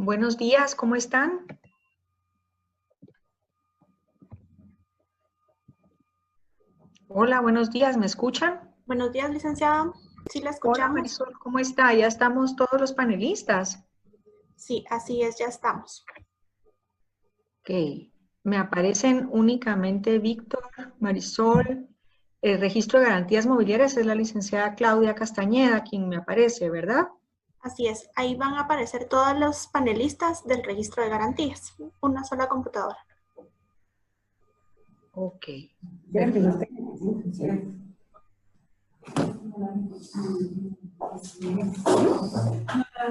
Buenos días, ¿cómo están? Hola, buenos días, ¿me escuchan? Buenos días, licenciada. ¿Sí la Hola escuchamos? Marisol, ¿cómo está? Ya estamos todos los panelistas. Sí, así es, ya estamos. Ok, me aparecen únicamente Víctor, Marisol, el registro de garantías mobiliarias es la licenciada Claudia Castañeda quien me aparece, ¿verdad? Así es, ahí van a aparecer todos los panelistas del registro de garantías. Una sola computadora. Ok, ¿Quieren que perfecto.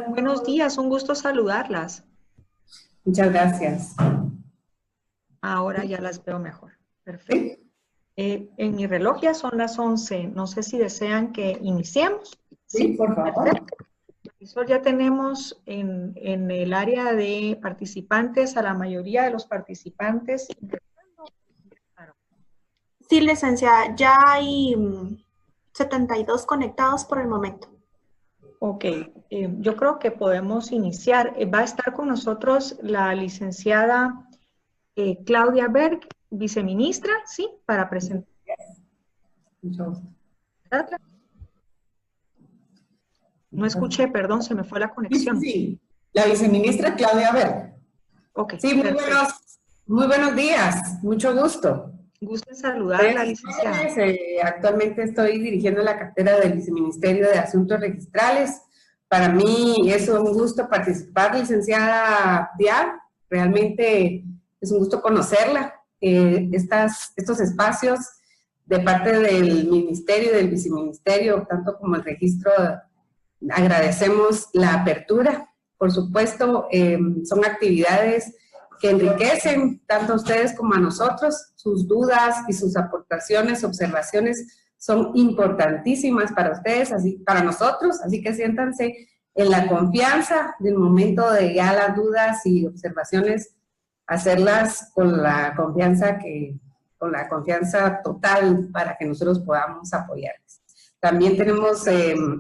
Buenos días, un gusto saludarlas. Muchas gracias. Ahora ya las veo mejor. Perfecto. ¿Sí? En mi reloj ya son las 11. No sé si desean que iniciemos. Sí, Sí, por favor. perfecto. Marisol, ya tenemos en el área de participantes a la mayoría de los participantes. Sí, licenciada, ya hay 72 conectados por el momento. Ok, yo creo que podemos iniciar. Va a estar con nosotros la licenciada Claudia Berg, viceministra, ¿sí? Para presentarla. Mucho gusto. No escuché, perdón, se me fue la conexión. Sí. La viceministra Claudia Ver. Ok, Sí, perfecto. muy buenos días. Mucho gusto. Gusto en Soy saludarla, Asís licenciada. Pérez, actualmente estoy dirigiendo la cartera del Viceministerio de Asuntos Registrales. Para mí es un gusto participar, licenciada Díaz. Realmente es un gusto conocerla. Estos espacios de parte del Ministerio y del Viceministerio, tanto como el registro, agradecemos la apertura. Por supuesto, son actividades que enriquecen tanto a ustedes como a nosotros. Sus dudas y sus aportaciones, observaciones son importantísimas para ustedes, así para nosotros, así que siéntanse en la confianza del momento de ya las dudas y observaciones, hacerlas con la confianza total para que nosotros podamos apoyarles. También tenemos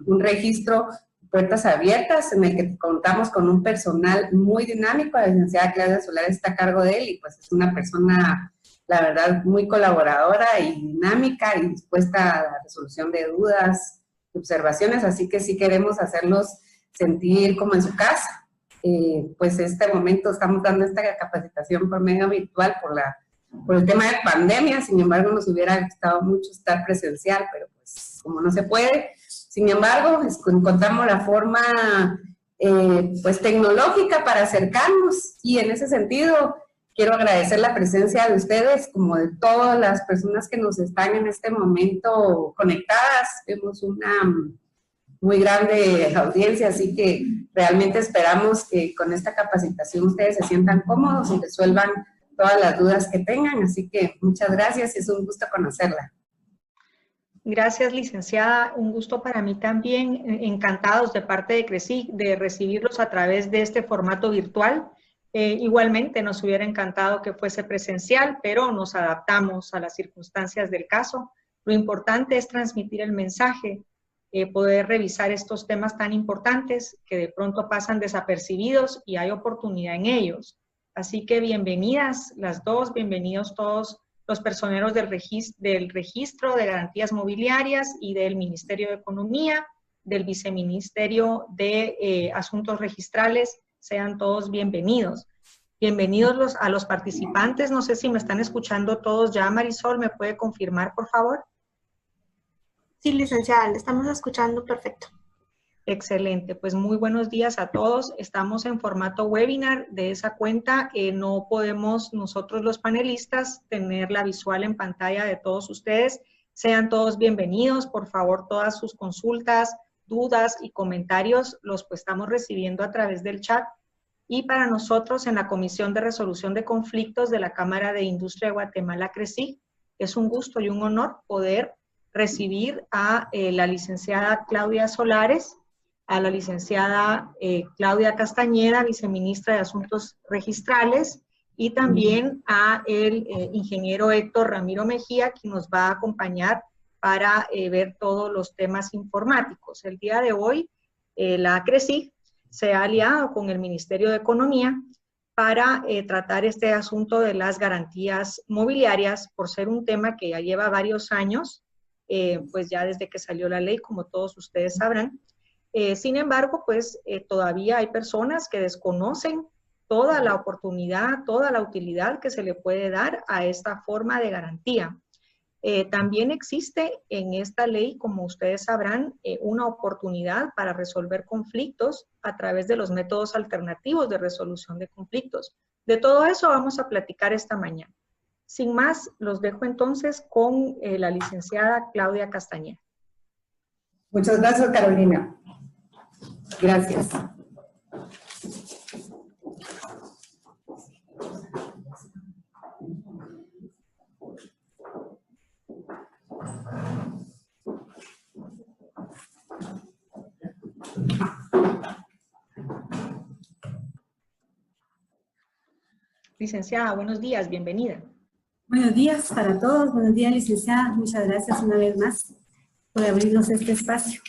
un registro Puertas Abiertas, en el que contamos con un personal muy dinámico. La licenciada Claudia Solar está a cargo de él y pues es una persona, la verdad, muy colaboradora y dinámica y dispuesta a la resolución de dudas, observaciones, así que sí queremos hacerlos sentir como en su casa. Pues este momento estamos dando esta capacitación por medio virtual por el tema de pandemia. Sin embargo, nos hubiera gustado mucho estar presencial, pero pues como no se puede. Sin embargo, encontramos la forma pues tecnológica para acercarnos, y en ese sentido quiero agradecer la presencia de ustedes, como de todas las personas que nos están en este momento conectadas. Vemos una muy grande audiencia, así que realmente esperamos que con esta capacitación ustedes se sientan cómodos y resuelvan todas las dudas que tengan, así que muchas gracias y es un gusto conocerla. Gracias, licenciada. Un gusto para mí también. Encantados de parte de CRECIG de recibirlos a través de este formato virtual. Igualmente nos hubiera encantado que fuese presencial, pero nos adaptamos a las circunstancias del caso. Lo importante es transmitir el mensaje, poder revisar estos temas tan importantes que de pronto pasan desapercibidos y hay oportunidad en ellos. Así que bienvenidas las dos, bienvenidos todos los personeros del registro de garantías mobiliarias y del Ministerio de Economía, del Viceministerio de Asuntos Registrales, sean todos bienvenidos. Bienvenidos a los participantes, no sé si me están escuchando todos ya. Marisol, ¿me puede confirmar, por favor? Sí, licenciada, le estamos escuchando perfecto. Excelente, pues muy buenos días a todos. Estamos en formato webinar. De esa cuenta no podemos nosotros los panelistas tener la visual en pantalla de todos ustedes. Sean todos bienvenidos. Por favor, todas sus consultas, dudas y comentarios los pues, estamos recibiendo a través del chat. Y para nosotros en la Comisión de Resolución de Conflictos de la Cámara de Industria de Guatemala, CRECIG, es un gusto y un honor poder recibir a la licenciada Claudia Solares, a la licenciada Claudia Castañeda, viceministra de Asuntos Registrales, y también a el ingeniero Héctor Ramiro Mejía, quien nos va a acompañar para ver todos los temas informáticos. El día de hoy, la CRECIG se ha aliado con el Ministerio de Economía para tratar este asunto de las garantías mobiliarias, por ser un tema que ya lleva varios años, pues ya desde que salió la ley, como todos ustedes sabrán. Sin embargo, pues todavía hay personas que desconocen toda la oportunidad, toda la utilidad que se le puede dar a esta forma de garantía. También existe en esta ley, como ustedes sabrán, una oportunidad para resolver conflictos a través de los métodos alternativos de resolución de conflictos. De todo eso vamos a platicar esta mañana. Sin más, los dejo entonces con la licenciada Claudia Castañeda. Muchas gracias, Carolina. Gracias. Licenciada, buenos días, bienvenida. Buenos días para todos, buenos días licenciada, muchas gracias una vez más por abrirnos este espacio.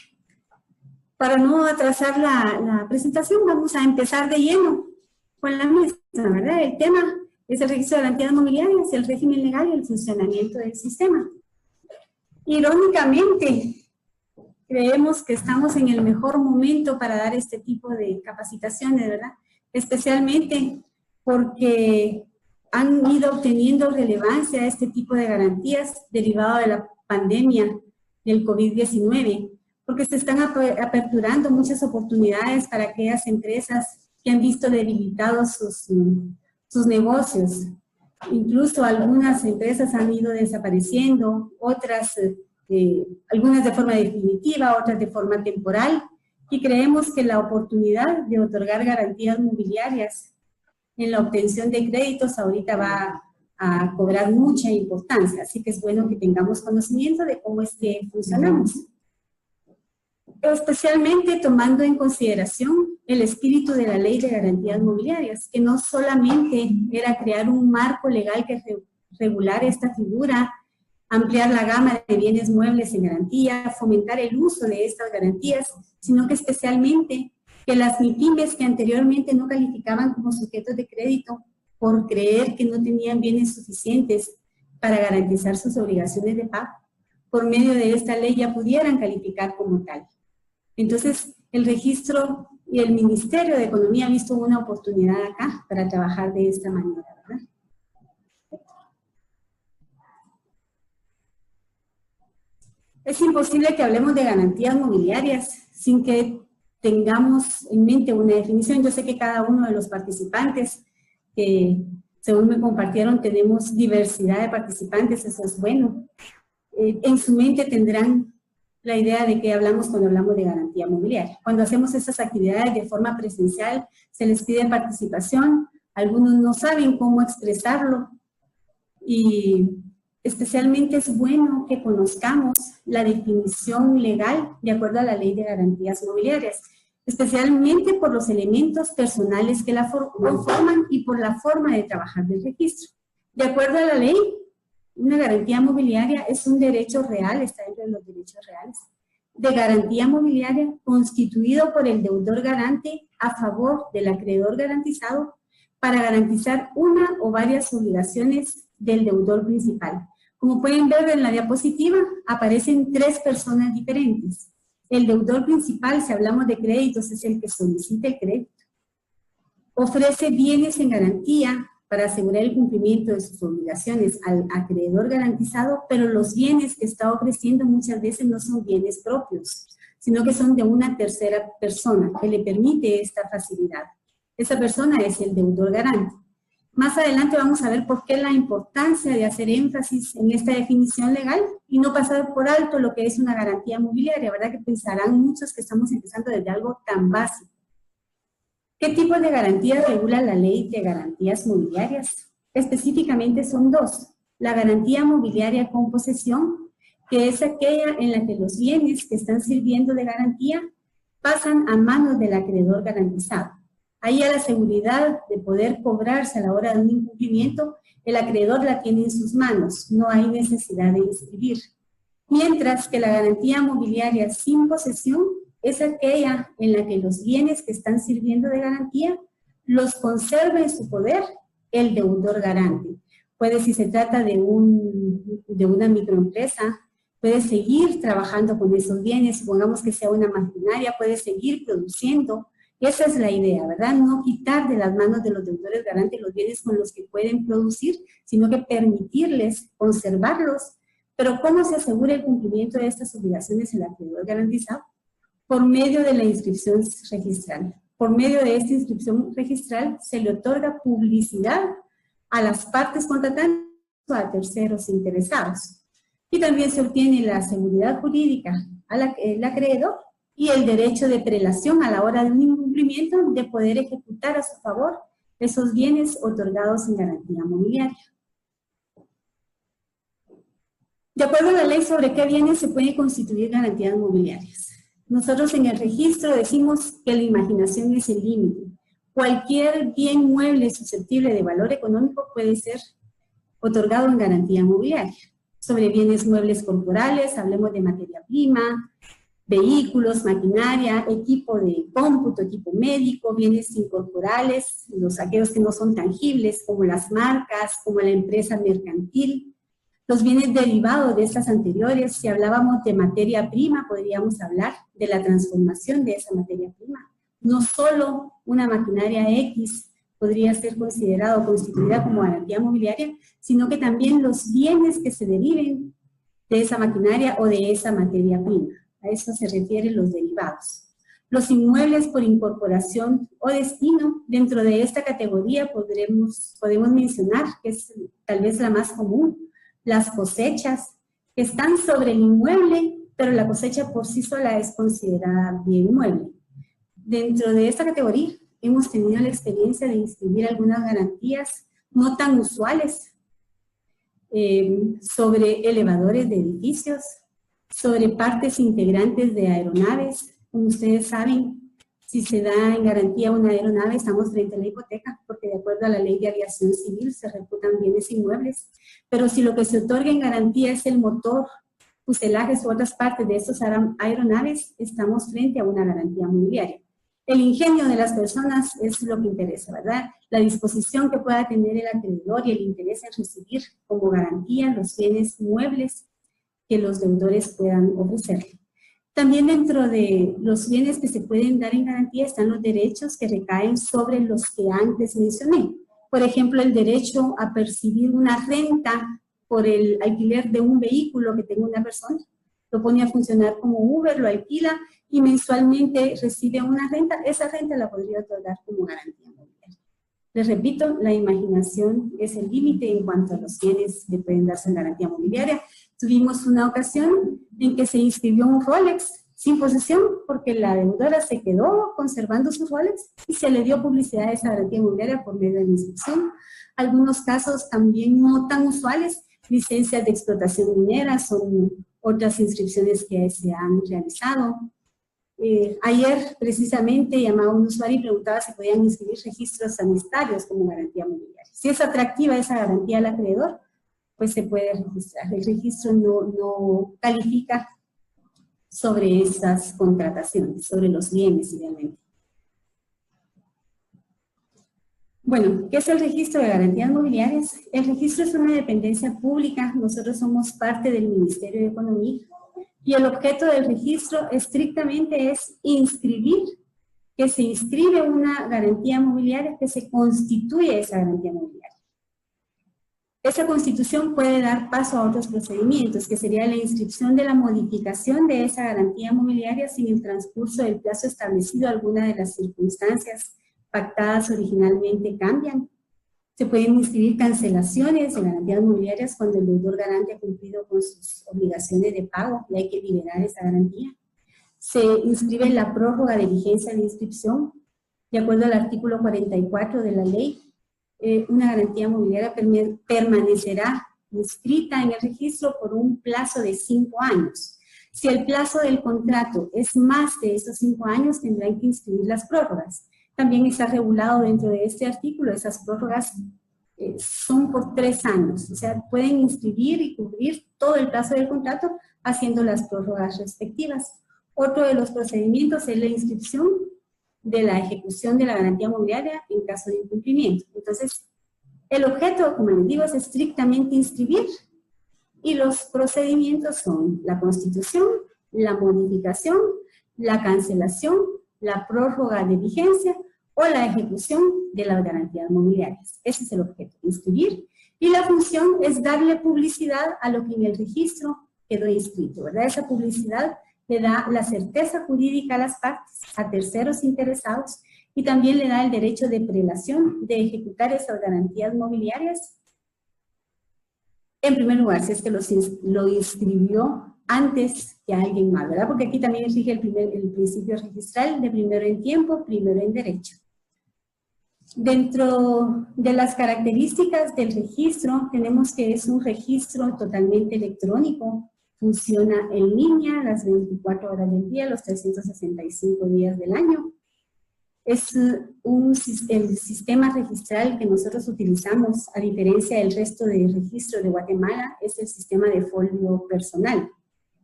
Para no atrasar la presentación, vamos a empezar de lleno con la mesa, ¿verdad? El tema es el registro de garantías mobiliarias, el régimen legal y el funcionamiento del sistema. Irónicamente, creemos que estamos en el mejor momento para dar este tipo de capacitaciones, ¿verdad? Especialmente porque han ido obteniendo relevancia este tipo de garantías derivado de la pandemia del COVID-19, porque se están aperturando muchas oportunidades para aquellas empresas que han visto debilitados sus negocios. Incluso algunas empresas han ido desapareciendo, otras, algunas de forma definitiva, otras de forma temporal, y creemos que la oportunidad de otorgar garantías mobiliarias en la obtención de créditos ahorita va a cobrar mucha importancia, así que es bueno que tengamos conocimiento de cómo es que funcionamos. Especialmente tomando en consideración el espíritu de la Ley de Garantías Mobiliarias, que no solamente era crear un marco legal que regulara esta figura, ampliar la gama de bienes muebles en garantía, fomentar el uso de estas garantías, sino que especialmente que las MIPYMES que anteriormente no calificaban como sujetos de crédito por creer que no tenían bienes suficientes para garantizar sus obligaciones de pago, por medio de esta ley ya pudieran calificar como tal. Entonces, el registro y el Ministerio de Economía han visto una oportunidad acá para trabajar de esta manera, ¿verdad? Es imposible que hablemos de garantías mobiliarias sin que tengamos en mente una definición. Yo sé que cada uno de los participantes, que según me compartieron, tenemos diversidad de participantes, eso es bueno. En su mente tendrán la idea de qué hablamos cuando hablamos de garantía mobiliaria. Cuando hacemos estas actividades de forma presencial, se les pide participación, algunos no saben cómo expresarlo, y especialmente es bueno que conozcamos la definición legal de acuerdo a la Ley de Garantías Mobiliarias, especialmente por los elementos personales que la conforman y por la forma de trabajar del registro. De acuerdo a la ley, una garantía mobiliaria es un derecho real, está dentro de los derechos reales, de garantía mobiliaria constituido por el deudor garante a favor del acreedor garantizado para garantizar una o varias obligaciones del deudor principal. Como pueden ver en la diapositiva, aparecen tres personas diferentes. El deudor principal, si hablamos de créditos, es el que solicita el crédito. Ofrece bienes en garantía para asegurar el cumplimiento de sus obligaciones al acreedor garantizado, pero los bienes que está ofreciendo muchas veces no son bienes propios, sino que son de una tercera persona que le permite esta facilidad. Esa persona es el deudor garante. Más adelante vamos a ver por qué la importancia de hacer énfasis en esta definición legal y no pasar por alto lo que es una garantía mobiliaria, ¿verdad? Que pensarán muchos que estamos empezando desde algo tan básico. ¿Qué tipo de garantías regula la Ley de Garantías Mobiliarias? Específicamente son dos. La garantía mobiliaria con posesión, que es aquella en la que los bienes que están sirviendo de garantía pasan a manos del acreedor garantizado. Ahí a la seguridad de poder cobrarse a la hora de un incumplimiento, el acreedor la tiene en sus manos, no hay necesidad de inscribir. Mientras que la garantía mobiliaria sin posesión es aquella en la que los bienes que están sirviendo de garantía los conserva en su poder el deudor garante. Puede, si se trata de una microempresa, puede seguir trabajando con esos bienes, supongamos que sea una maquinaria, puede seguir produciendo. Esa es la idea, ¿verdad? No quitar de las manos de los deudores garantes los bienes con los que pueden producir, sino que permitirles conservarlos. Pero ¿cómo se asegura el cumplimiento de estas obligaciones el acreedor garantizado? Por medio de la inscripción registral. Por medio de esta inscripción registral se le otorga publicidad a las partes contratantes o a terceros interesados. Y también se obtiene la seguridad jurídica al acreedor y el derecho de prelación a la hora de un incumplimiento de poder ejecutar a su favor esos bienes otorgados en garantía mobiliaria. De acuerdo a la ley sobre qué bienes se pueden constituir garantías mobiliarias. Nosotros en el registro decimos que la imaginación es el límite. Cualquier bien mueble susceptible de valor económico puede ser otorgado en garantía mobiliaria. Sobre bienes muebles corporales, hablemos de materia prima, vehículos, maquinaria, equipo de cómputo, equipo médico, bienes incorporales, aquellos que no son tangibles, como las marcas, como la empresa mercantil. Los bienes derivados de estas anteriores, si hablábamos de materia prima, podríamos hablar de la transformación de esa materia prima. No solo una maquinaria X podría ser considerada o constituida como garantía mobiliaria, sino que también los bienes que se deriven de esa maquinaria o de esa materia prima. A eso se refieren los derivados. Los inmuebles por incorporación o destino, dentro de esta categoría podemos mencionar, que es tal vez la más común, las cosechas que están sobre el inmueble, pero la cosecha por sí sola es considerada bien mueble. Dentro de esta categoría hemos tenido la experiencia de inscribir algunas garantías no tan usuales sobre elevadores de edificios, sobre partes integrantes de aeronaves. Como ustedes saben, si se da en garantía una aeronave, estamos frente a la hipoteca, porque de acuerdo a la ley de aviación civil se reputan bienes inmuebles. Pero si lo que se otorga en garantía es el motor, fuselajes u otras partes de esas aeronaves, estamos frente a una garantía mobiliaria. El ingenio de las personas es lo que interesa, ¿verdad? La disposición que pueda tener el acreedor y el interés en recibir como garantía los bienes muebles que los deudores puedan ofrecerle. También dentro de los bienes que se pueden dar en garantía están los derechos que recaen sobre los que antes mencioné. Por ejemplo, el derecho a percibir una renta por el alquiler de un vehículo que tenga una persona. Lo pone a funcionar como Uber, lo alquila y mensualmente recibe una renta. Esa renta la podría otorgar como garantía mobiliaria. Les repito, la imaginación es el límite en cuanto a los bienes que pueden darse en garantía mobiliaria. Tuvimos una ocasión en que se inscribió un Rolex sin posesión porque la deudora se quedó conservando sus Rolex y se le dio publicidad a esa garantía mobiliaria por medio de la inscripción. Algunos casos también no tan usuales, licencias de explotación minera, son otras inscripciones que se han realizado. Ayer precisamente llamaba un usuario y preguntaba si podían inscribir registros sanitarios como garantía mobiliaria. Si es atractiva esa garantía al acreedor, pues se puede registrar. El registro no califica sobre esas contrataciones, sobre los bienes idealmente. Bueno, ¿qué es el registro de garantías mobiliarias? El registro es una dependencia pública, nosotros somos parte del Ministerio de Economía y el objeto del registro estrictamente es inscribir, que se inscribe una garantía mobiliaria, que se constituye esa garantía mobiliaria. Esa constitución puede dar paso a otros procedimientos, que sería la inscripción de la modificación de esa garantía mobiliaria sin el transcurso del plazo establecido. Alguna de las circunstancias pactadas originalmente cambian. Se pueden inscribir cancelaciones de garantías mobiliarias cuando el deudor garante ha cumplido con sus obligaciones de pago y hay que liberar esa garantía. Se inscribe la prórroga de vigencia de inscripción. De acuerdo al artículo 44 de la ley, una garantía mobiliaria permanecerá inscrita en el registro por un plazo de 5 años. Si el plazo del contrato es más de esos 5 años, tendrán que inscribir las prórrogas. También está regulado dentro de este artículo, esas prórrogas son por 3 años, o sea, pueden inscribir y cubrir todo el plazo del contrato haciendo las prórrogas respectivas. Otro de los procedimientos es la inscripción de la ejecución de la garantía mobiliaria en caso de incumplimiento. Entonces, el objeto, como les digo, es estrictamente inscribir, y los procedimientos son la constitución, la modificación, la cancelación, la prórroga de vigencia o la ejecución de las garantías mobiliarias. Ese es el objeto, inscribir, y la función es darle publicidad a lo que en el registro quedó inscrito, ¿verdad? Esa publicidad le da la certeza jurídica a las partes, a terceros interesados, y también le da el derecho de prelación de ejecutar esas garantías mobiliarias. En primer lugar, si es que lo inscribió antes que alguien más, ¿verdad? Porque aquí también rige el principio registral de primero en tiempo, primero en derecho. Dentro de las características del registro, tenemos que es un registro totalmente electrónico, funciona en línea las 24 horas del día, los 365 días del año. Es el sistema registral que nosotros utilizamos, a diferencia del resto de registros de Guatemala, es el sistema de folio personal.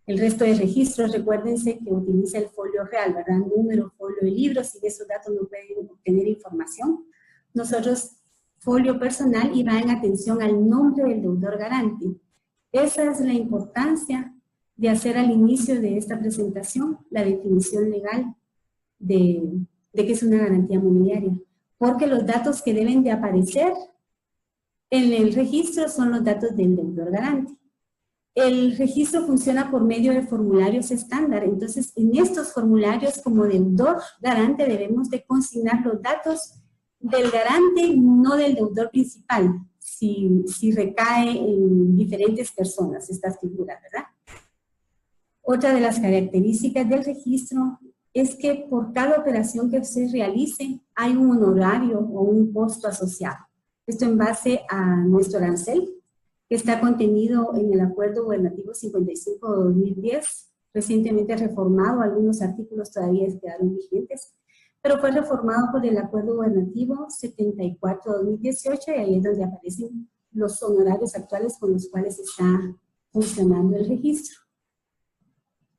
El resto de registros, recuérdense que utiliza el folio real, ¿verdad? Número, folio y libro, sin esos datos no pueden obtener información. Nosotros, folio personal, y va en atención al nombre del deudor garante. Esa es la importancia de hacer al inicio de esta presentación la definición legal de qué es una garantía mobiliaria. Porque los datos que deben de aparecer en el registro son los datos del deudor garante. El registro funciona por medio de formularios estándar. Entonces, en estos formularios, como deudor garante, debemos de consignar los datos del garante, no del deudor principal, si recae en diferentes personas estas figuras, ¿verdad? Otra de las características del registro es que por cada operación que se realice hay un honorario o un costo asociado. Esto en base a nuestro arancel, que está contenido en el Acuerdo Gubernativo 55/2010, recientemente reformado, algunos artículos todavía quedaron vigentes, pero fue reformado por el Acuerdo Gubernativo 74/2018, y ahí es donde aparecen los honorarios actuales con los cuales está funcionando el registro.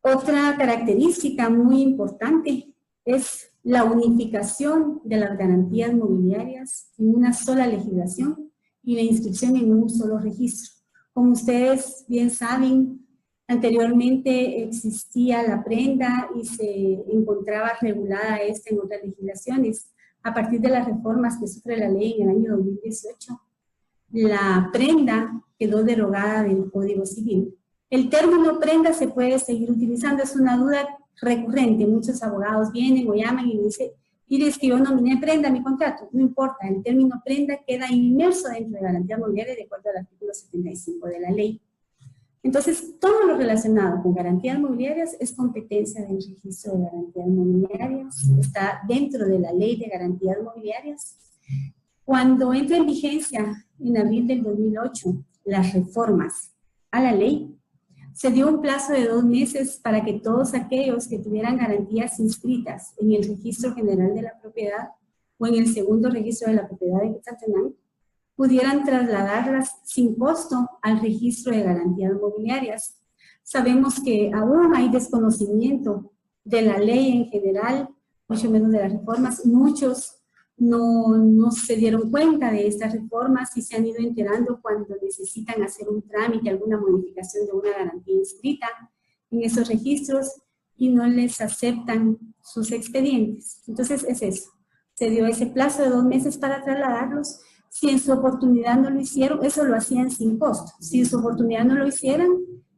Otra característica muy importante es la unificación de las garantías mobiliarias en una sola legislación y la inscripción en un solo registro. Como ustedes bien saben, anteriormente existía la prenda y se encontraba regulada esta en otras legislaciones. A partir de las reformas que sufre la ley en el año 2018, la prenda quedó derogada del Código Civil. El término prenda se puede seguir utilizando, es una duda recurrente. Muchos abogados vienen o llaman y dicen, mire, es que yo nominé prenda a mi contrato. No importa, el término prenda queda inmerso dentro de garantía mobiliaria de acuerdo al artículo 75 de la ley. Entonces, todo lo relacionado con garantías mobiliarias es competencia del registro de garantías mobiliarias, está dentro de la ley de garantías mobiliarias. Cuando entra en vigencia, en abril del 2008, las reformas a la ley, se dio un plazo de 2 meses para que todos aquellos que tuvieran garantías inscritas en el Registro General de la Propiedad o en el segundo registro de la propiedad de Quetzaltenango pudieran trasladarlas sin costo al registro de garantías mobiliarias. Sabemos que aún hay desconocimiento de la ley en general, mucho menos de las reformas. Muchos no se dieron cuenta de estas reformas y se han ido enterando cuando necesitan hacer un trámite, alguna modificación de una garantía inscrita en esos registros y no les aceptan sus expedientes. Entonces es eso, se dio ese plazo de 2 meses para trasladarlos. Si en su oportunidad no lo hicieron, eso lo hacían sin costo. Si en su oportunidad no lo hicieran,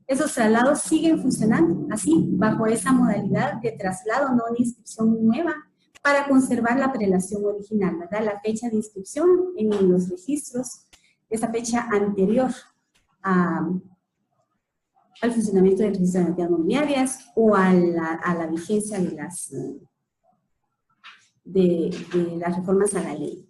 esos traslados siguen funcionando así, bajo esa modalidad de traslado, no una inscripción nueva, para conservar la prelación original, ¿verdad? La fecha de inscripción en los registros, esa fecha anterior al funcionamiento del registro de garantías mobiliarias o a la vigencia de las reformas a la ley.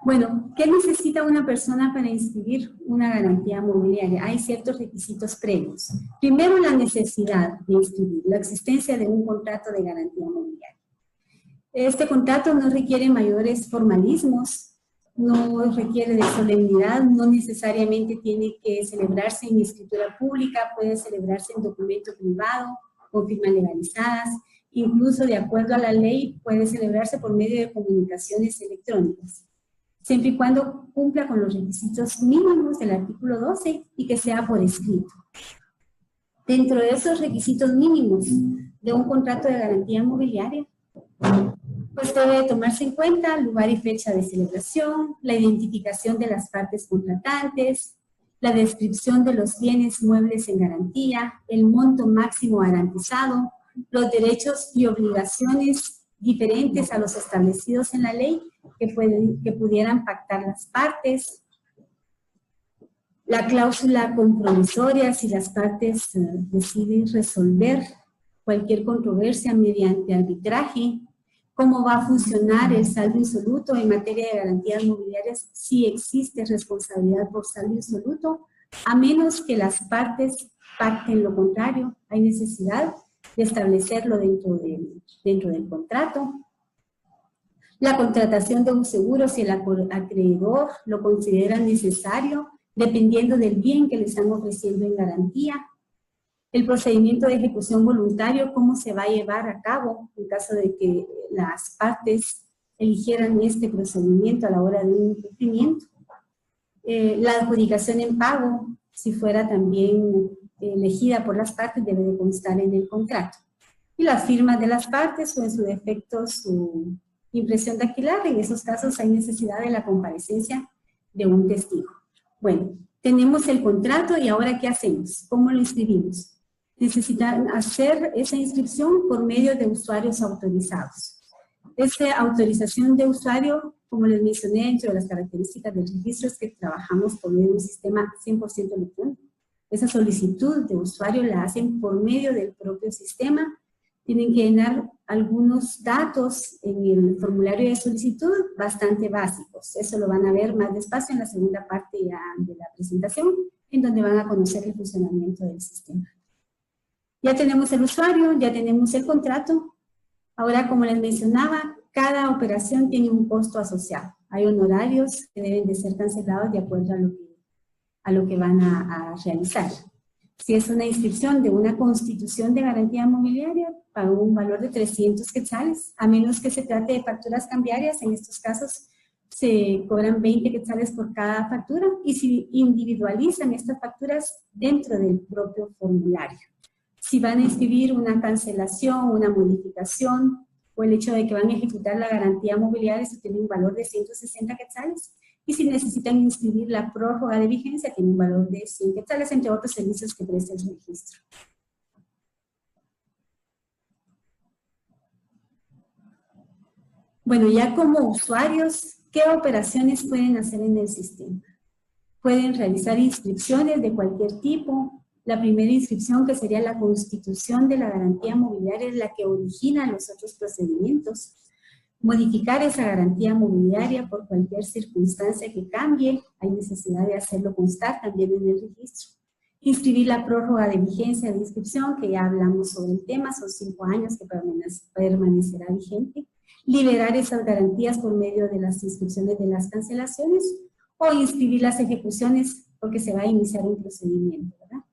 Bueno, ¿qué necesita una persona para inscribir una garantía mobiliaria? Hay ciertos requisitos previos. Primero, la necesidad de inscribir, la existencia de un contrato de garantía mobiliaria. Este contrato no requiere mayores formalismos, no requiere de solemnidad, no necesariamente tiene que celebrarse en escritura pública, puede celebrarse en documento privado, con firmas legalizadas, incluso de acuerdo a la ley puede celebrarse por medio de comunicaciones electrónicas, siempre y cuando cumpla con los requisitos mínimos del artículo 12 y que sea por escrito. Dentro de esos requisitos mínimos de un contrato de garantía mobiliaria, pues debe tomarse en cuenta lugar y fecha de celebración, la identificación de las partes contratantes, la descripción de los bienes muebles en garantía, el monto máximo garantizado, los derechos y obligaciones diferentes a los establecidos en la ley que pudieran pactar las partes, la cláusula compromisoria si las partes deciden resolver cualquier controversia mediante arbitraje, cómo va a funcionar el saldo insoluto en materia de garantías mobiliarias si existe responsabilidad por saldo insoluto, a menos que las partes pacten lo contrario. Hay necesidad de establecerlo dentro del contrato. La contratación de un seguro si el acreedor lo considera necesario, dependiendo del bien que le están ofreciendo en garantía. El procedimiento de ejecución voluntario, cómo se va a llevar a cabo en caso de que las partes eligieran este procedimiento a la hora de un incumplimiento. La adjudicación en pago, si fuera también elegida por las partes, debe de constar en el contrato. Y las firmas de las partes o en su defecto su impresión dactilar, en esos casos hay necesidad de la comparecencia de un testigo. Bueno, tenemos el contrato y ahora ¿qué hacemos? ¿Cómo lo inscribimos? Necesitan hacer esa inscripción por medio de usuarios autorizados. Esta autorización de usuario, como les mencioné, dentro de las características del registro es que trabajamos por medio de un sistema 100% electrónico. Esa solicitud de usuario la hacen por medio del propio sistema. Tienen que llenar algunos datos en el formulario de solicitud bastante básicos. Eso lo van a ver más despacio en la segunda parte ya de la presentación, en donde van a conocer el funcionamiento del sistema. Ya tenemos el usuario, ya tenemos el contrato. Ahora, como les mencionaba, cada operación tiene un costo asociado. Hay honorarios que deben de ser cancelados de acuerdo a lo que van a realizar. Si es una inscripción de una constitución de garantía mobiliaria, paga un valor de 300 quetzales, a menos que se trate de facturas cambiarias. En estos casos se cobran 20 quetzales por cada factura y se individualizan estas facturas dentro del propio formulario. Si van a inscribir una cancelación, una modificación o el hecho de que van a ejecutar la garantía mobiliaria, eso tiene un valor de 160 quetzales. Y si necesitan inscribir la prórroga de vigencia, tiene un valor de 100 quetzales, entre otros servicios que presta el registro. Bueno, ya como usuarios, ¿qué operaciones pueden hacer en el sistema? Pueden realizar inscripciones de cualquier tipo. La primera inscripción, que sería la constitución de la garantía mobiliaria, es la que origina los otros procedimientos. Modificar esa garantía mobiliaria por cualquier circunstancia que cambie, hay necesidad de hacerlo constar también en el registro. Inscribir la prórroga de vigencia de inscripción, que ya hablamos sobre el tema, son 5 años que permanecerá vigente. Liberar esas garantías por medio de las inscripciones de las cancelaciones o inscribir las ejecuciones porque se va a iniciar un procedimiento, ¿verdad?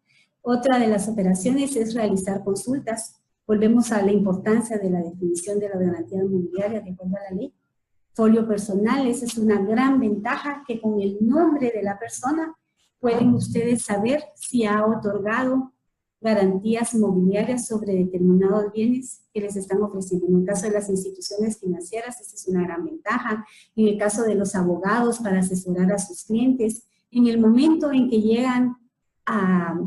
Otra de las operaciones es realizar consultas. Volvemos a la importancia de la definición de la garantía mobiliaria de acuerdo a la ley. Folio personal, esa es una gran ventaja, que con el nombre de la persona pueden ustedes saber si ha otorgado garantías mobiliarias sobre determinados bienes que les están ofreciendo. En el caso de las instituciones financieras, esta es una gran ventaja. En el caso de los abogados, para asesorar a sus clientes, en el momento en que llegan a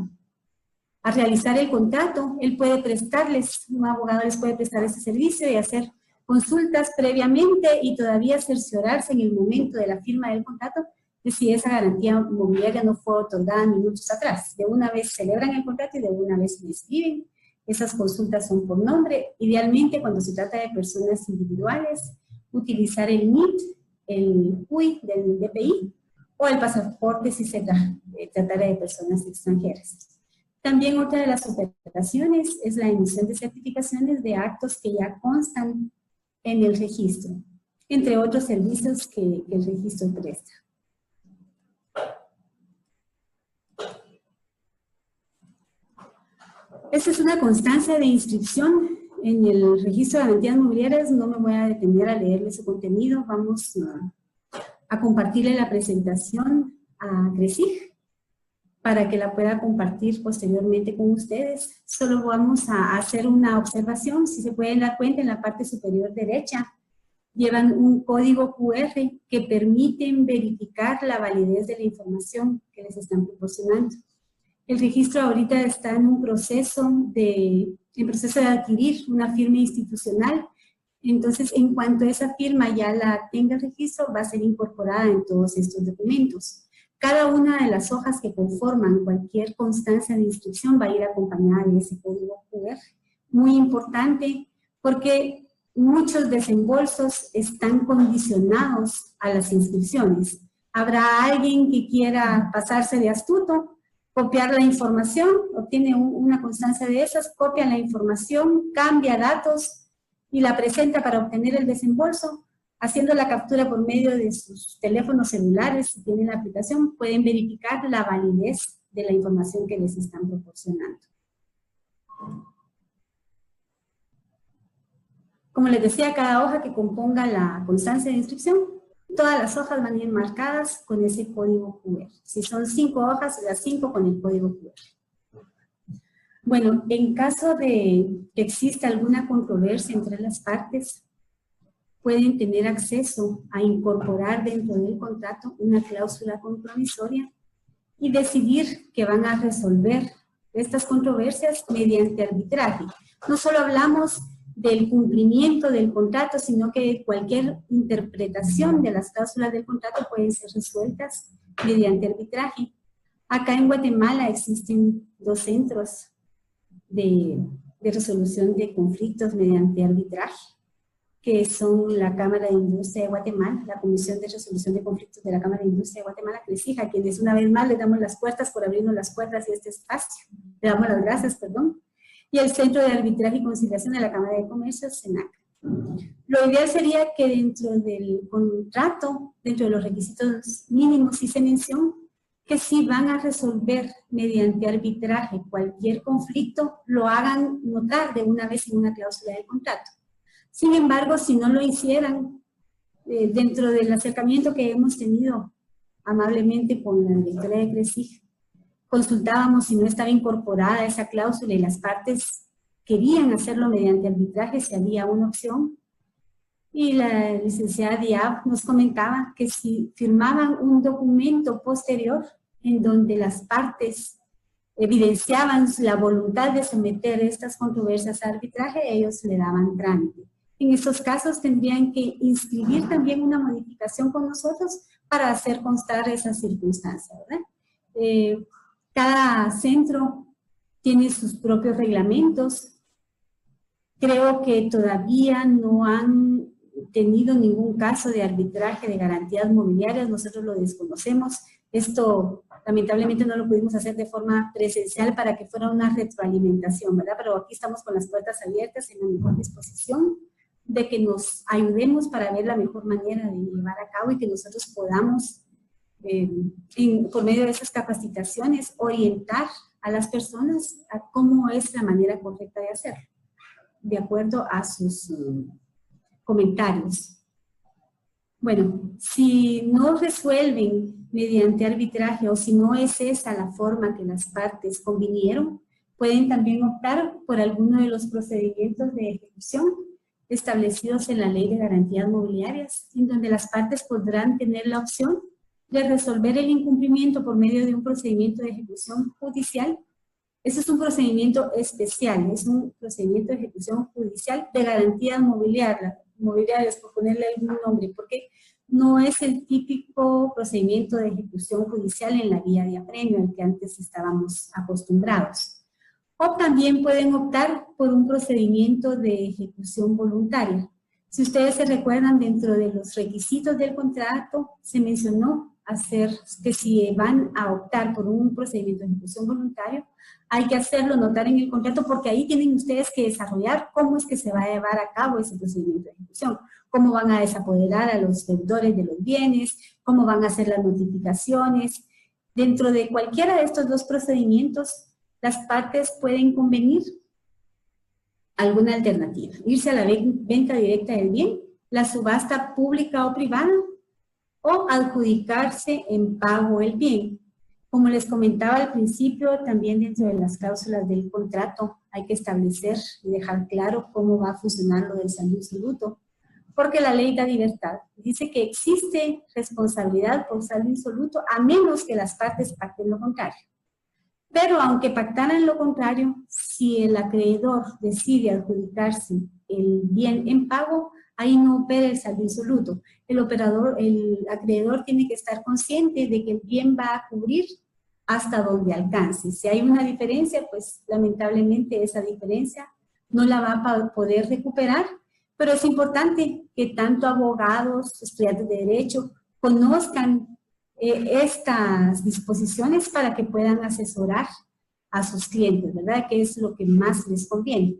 realizar el contrato, él puede prestarles, un abogado les puede prestar ese servicio y hacer consultas previamente y todavía cerciorarse en el momento de la firma del contrato de si esa garantía mobiliaria no fue otorgada minutos atrás. De una vez celebran el contrato y de una vez lo inscriben. Esas consultas son por nombre. Idealmente, cuando se trata de personas individuales, utilizar el NIT, el CUI del DPI o el pasaporte si se tratara de personas extranjeras. También otra de las operaciones es la emisión de certificaciones de actos que ya constan en el registro. entre otros servicios que el registro presta. Esta es una constancia de inscripción en el registro de garantías mobiliarias. No me voy a detener a leerle su contenido. Vamos a compartirle la presentación a CRESIG para que la pueda compartir posteriormente con ustedes. Solo vamos a hacer una observación. Si se pueden dar cuenta, en la parte superior derecha llevan un código QR que permiten verificar la validez de la información que les están proporcionando. El registro ahorita está en un proceso de adquirir una firma institucional. Entonces, en cuanto esa firma ya la tenga el registro, va a ser incorporada en todos estos documentos. Cada una de las hojas que conforman cualquier constancia de inscripción va a ir acompañada de ese código QR. Muy importante porque muchos desembolsos están condicionados a las inscripciones. Habrá alguien que quiera pasarse de astuto, copiar la información, obtiene una constancia de esas, copia la información, cambia datos y la presenta para obtener el desembolso, haciendo la captura por medio de sus teléfonos celulares. Si tienen la aplicación, pueden verificar la validez de la información que les están proporcionando. Como les decía, cada hoja que componga la constancia de inscripción, todas las hojas van a ir marcadas con ese código QR. Si son 5 hojas, las 5 con el código QR. Bueno, en caso de que exista alguna controversia entre las partes, pueden tener acceso a incorporar dentro del contrato una cláusula compromisoria y decidir que van a resolver estas controversias mediante arbitraje. No solo hablamos del cumplimiento del contrato, sino que cualquier interpretación de las cláusulas del contrato pueden ser resueltas mediante arbitraje. Acá en Guatemala existen 2 centros de resolución de conflictos mediante arbitraje, que son la Cámara de Industria de Guatemala, la Comisión de Resolución de Conflictos de la Cámara de Industria de Guatemala, CRESIG, a quienes una vez más les damos las puertas por abrirnos las puertas de este espacio. Le damos las gracias, perdón. Y el Centro de Arbitraje y Conciliación de la Cámara de Comercio, CENAC. Lo ideal sería que dentro del contrato, dentro de los requisitos mínimos, sí se menciona que si van a resolver mediante arbitraje cualquier conflicto, lo hagan notar de una vez en una cláusula del contrato. Sin embargo, si no lo hicieran, dentro del acercamiento que hemos tenido amablemente con la directora de CRESIG, consultábamos si no estaba incorporada esa cláusula y las partes querían hacerlo mediante arbitraje, si había una opción. Y la licenciada Diab nos comentaba que si firmaban un documento posterior en donde las partes evidenciaban la voluntad de someter estas controversias a arbitraje, ellos le daban trámite. En estos casos tendrían que inscribir también una modificación con nosotros para hacer constar esa circunstancia, ¿verdad? Cada centro tiene sus propios reglamentos. Creo que todavía no han tenido ningún caso de arbitraje de garantías mobiliarias, nosotros lo desconocemos. Esto lamentablemente no lo pudimos hacer de forma presencial para que fuera una retroalimentación, ¿verdad? Pero aquí estamos con las puertas abiertas, en la mejor disposición de que nos ayudemos para ver la mejor manera de llevar a cabo y que nosotros podamos, por medio de esas capacitaciones, orientar a las personas a cómo es la manera correcta de hacerlo, de acuerdo a sus comentarios. Bueno, si no resuelven mediante arbitraje o si no es esa la forma que las partes convinieron, pueden también optar por alguno de los procedimientos de ejecución establecidos en la Ley de Garantías Mobiliarias, en donde las partes podrán tener la opción de resolver el incumplimiento por medio de un procedimiento de ejecución judicial. Ese es un procedimiento especial, es un procedimiento de ejecución judicial de garantías mobiliarias, por ponerle algún nombre, porque no es el típico procedimiento de ejecución judicial en la vía de apremio al que antes estábamos acostumbrados. O también pueden optar por un procedimiento de ejecución voluntaria. Si ustedes se recuerdan, dentro de los requisitos del contrato se mencionó hacer, que si van a optar por un procedimiento de ejecución voluntario, hay que hacerlo notar en el contrato, porque ahí tienen ustedes que desarrollar cómo es que se va a llevar a cabo ese procedimiento de ejecución, cómo van a desapoderar a los deudores de los bienes, cómo van a hacer las notificaciones. Dentro de cualquiera de estos dos procedimientos, las partes pueden convenir alguna alternativa: irse a la venta directa del bien, la subasta pública o privada, o adjudicarse en pago el bien. Como les comentaba al principio, también dentro de las cláusulas del contrato hay que establecer y dejar claro cómo va a funcionar lo del saldo insoluto, porque la ley da libertad. Dice que existe responsabilidad por saldo insoluto a menos que las partes pacten lo contrario. Pero aunque pactaran lo contrario, si el acreedor decide adjudicarse el bien en pago, ahí no opera el saldo insoluto. El acreedor tiene que estar consciente de que el bien va a cubrir hasta donde alcance. Si hay una diferencia, pues lamentablemente esa diferencia no la va a poder recuperar, pero es importante que tanto abogados, estudiantes de derecho, conozcan estas disposiciones para que puedan asesorar a sus clientes, ¿verdad? Que es lo que más les conviene.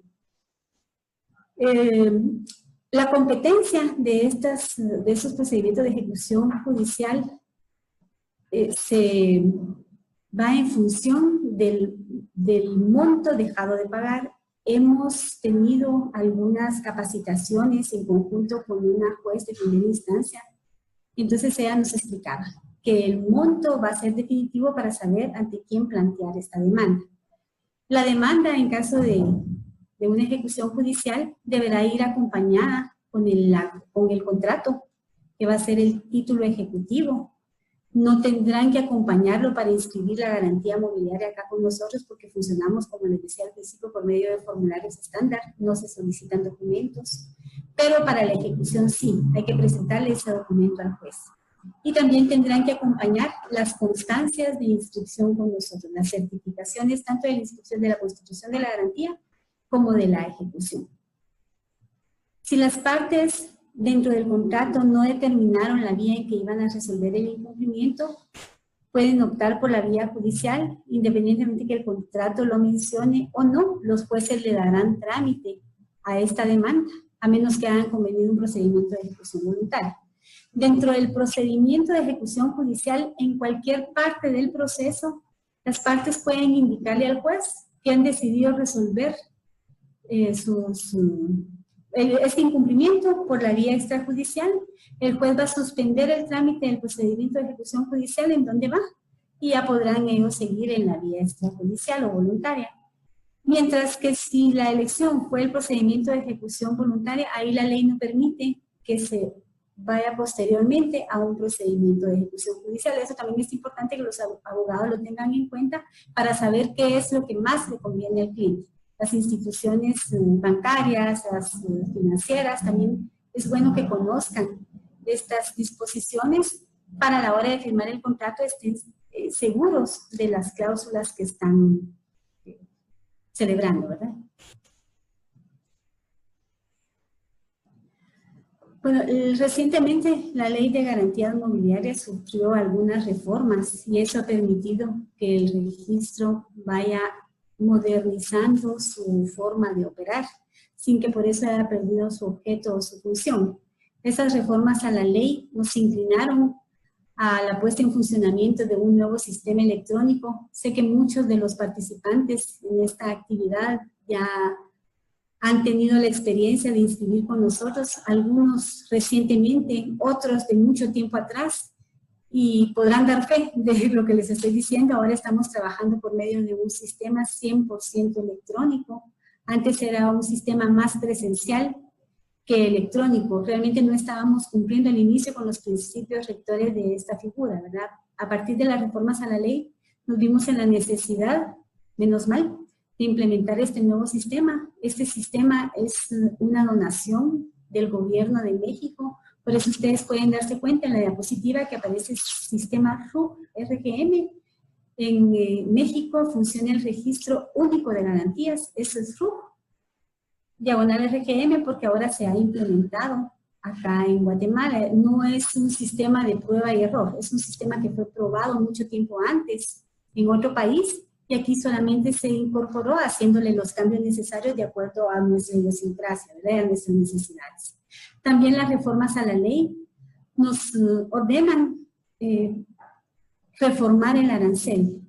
La competencia de estos procedimientos de ejecución judicial se va en función del monto dejado de pagar. Hemos tenido algunas capacitaciones en conjunto con una juez de primera instancia. Entonces ella nos explicaba que el monto va a ser definitivo para saber ante quién plantear esta demanda. La demanda, en caso de una ejecución judicial, deberá ir acompañada con el contrato, que va a ser el título ejecutivo. No tendrán que acompañarlo para inscribir la garantía mobiliaria acá con nosotros, porque funcionamos, como les decía al principio, por medio de formularios estándar, no se solicitan documentos, pero para la ejecución sí, hay que presentarle ese documento al juez. Y también tendrán que acompañar las constancias de inscripción con nosotros, las certificaciones tanto de la inscripción de la constitución de la garantía como de la ejecución. Si las partes dentro del contrato no determinaron la vía en que iban a resolver el incumplimiento, pueden optar por la vía judicial, independientemente que el contrato lo mencione o no. Los jueces le darán trámite a esta demanda, a menos que hayan convenido un procedimiento de ejecución voluntaria. Dentro del procedimiento de ejecución judicial, en cualquier parte del proceso, las partes pueden indicarle al juez que han decidido resolver este incumplimiento por la vía extrajudicial. El juez va a suspender el trámite del procedimiento de ejecución judicial en donde va, y ya podrán ellos seguir en la vía extrajudicial o voluntaria. Mientras que si la elección fue el procedimiento de ejecución voluntaria, ahí la ley no permite que se vaya posteriormente a un procedimiento de ejecución judicial. Eso también es importante que los abogados lo tengan en cuenta para saber qué es lo que más le conviene al cliente. Las instituciones bancarias, las financieras, también es bueno que conozcan estas disposiciones para la hora de firmar el contrato, estén seguros de las cláusulas que están celebrando, ¿verdad? Bueno, recientemente la Ley de Garantías Mobiliarias sufrió algunas reformas y eso ha permitido que el registro vaya modernizando su forma de operar, sin que por eso haya perdido su objeto o su función. Esas reformas a la ley nos inclinaron a la puesta en funcionamiento de un nuevo sistema electrónico. Sé que muchos de los participantes en esta actividad ya han tenido la experiencia de inscribir con nosotros, algunos recientemente, otros de mucho tiempo atrás, y podrán dar fe de lo que les estoy diciendo. Ahora estamos trabajando por medio de un sistema 100% electrónico. Antes era un sistema más presencial que electrónico. Realmente no estábamos cumpliendo al inicio con los principios rectores de esta figura, ¿verdad? A partir de las reformas a la ley, nos vimos en la necesidad, menos mal, de implementar este nuevo sistema. Este sistema es una donación del gobierno de México. Por eso ustedes pueden darse cuenta en la diapositiva que aparece el sistema RUG-RGM. En México funciona el Registro Único de Garantías, eso es RUG, /RGM, porque ahora se ha implementado acá en Guatemala. No es un sistema de prueba y error, es un sistema que fue probado mucho tiempo antes en otro país y aquí solamente se incorporó haciéndole los cambios necesarios de acuerdo a nuestra idiosincrasia, ¿verdad? A nuestras necesidades. También las reformas a la ley nos ordenan reformar el arancel.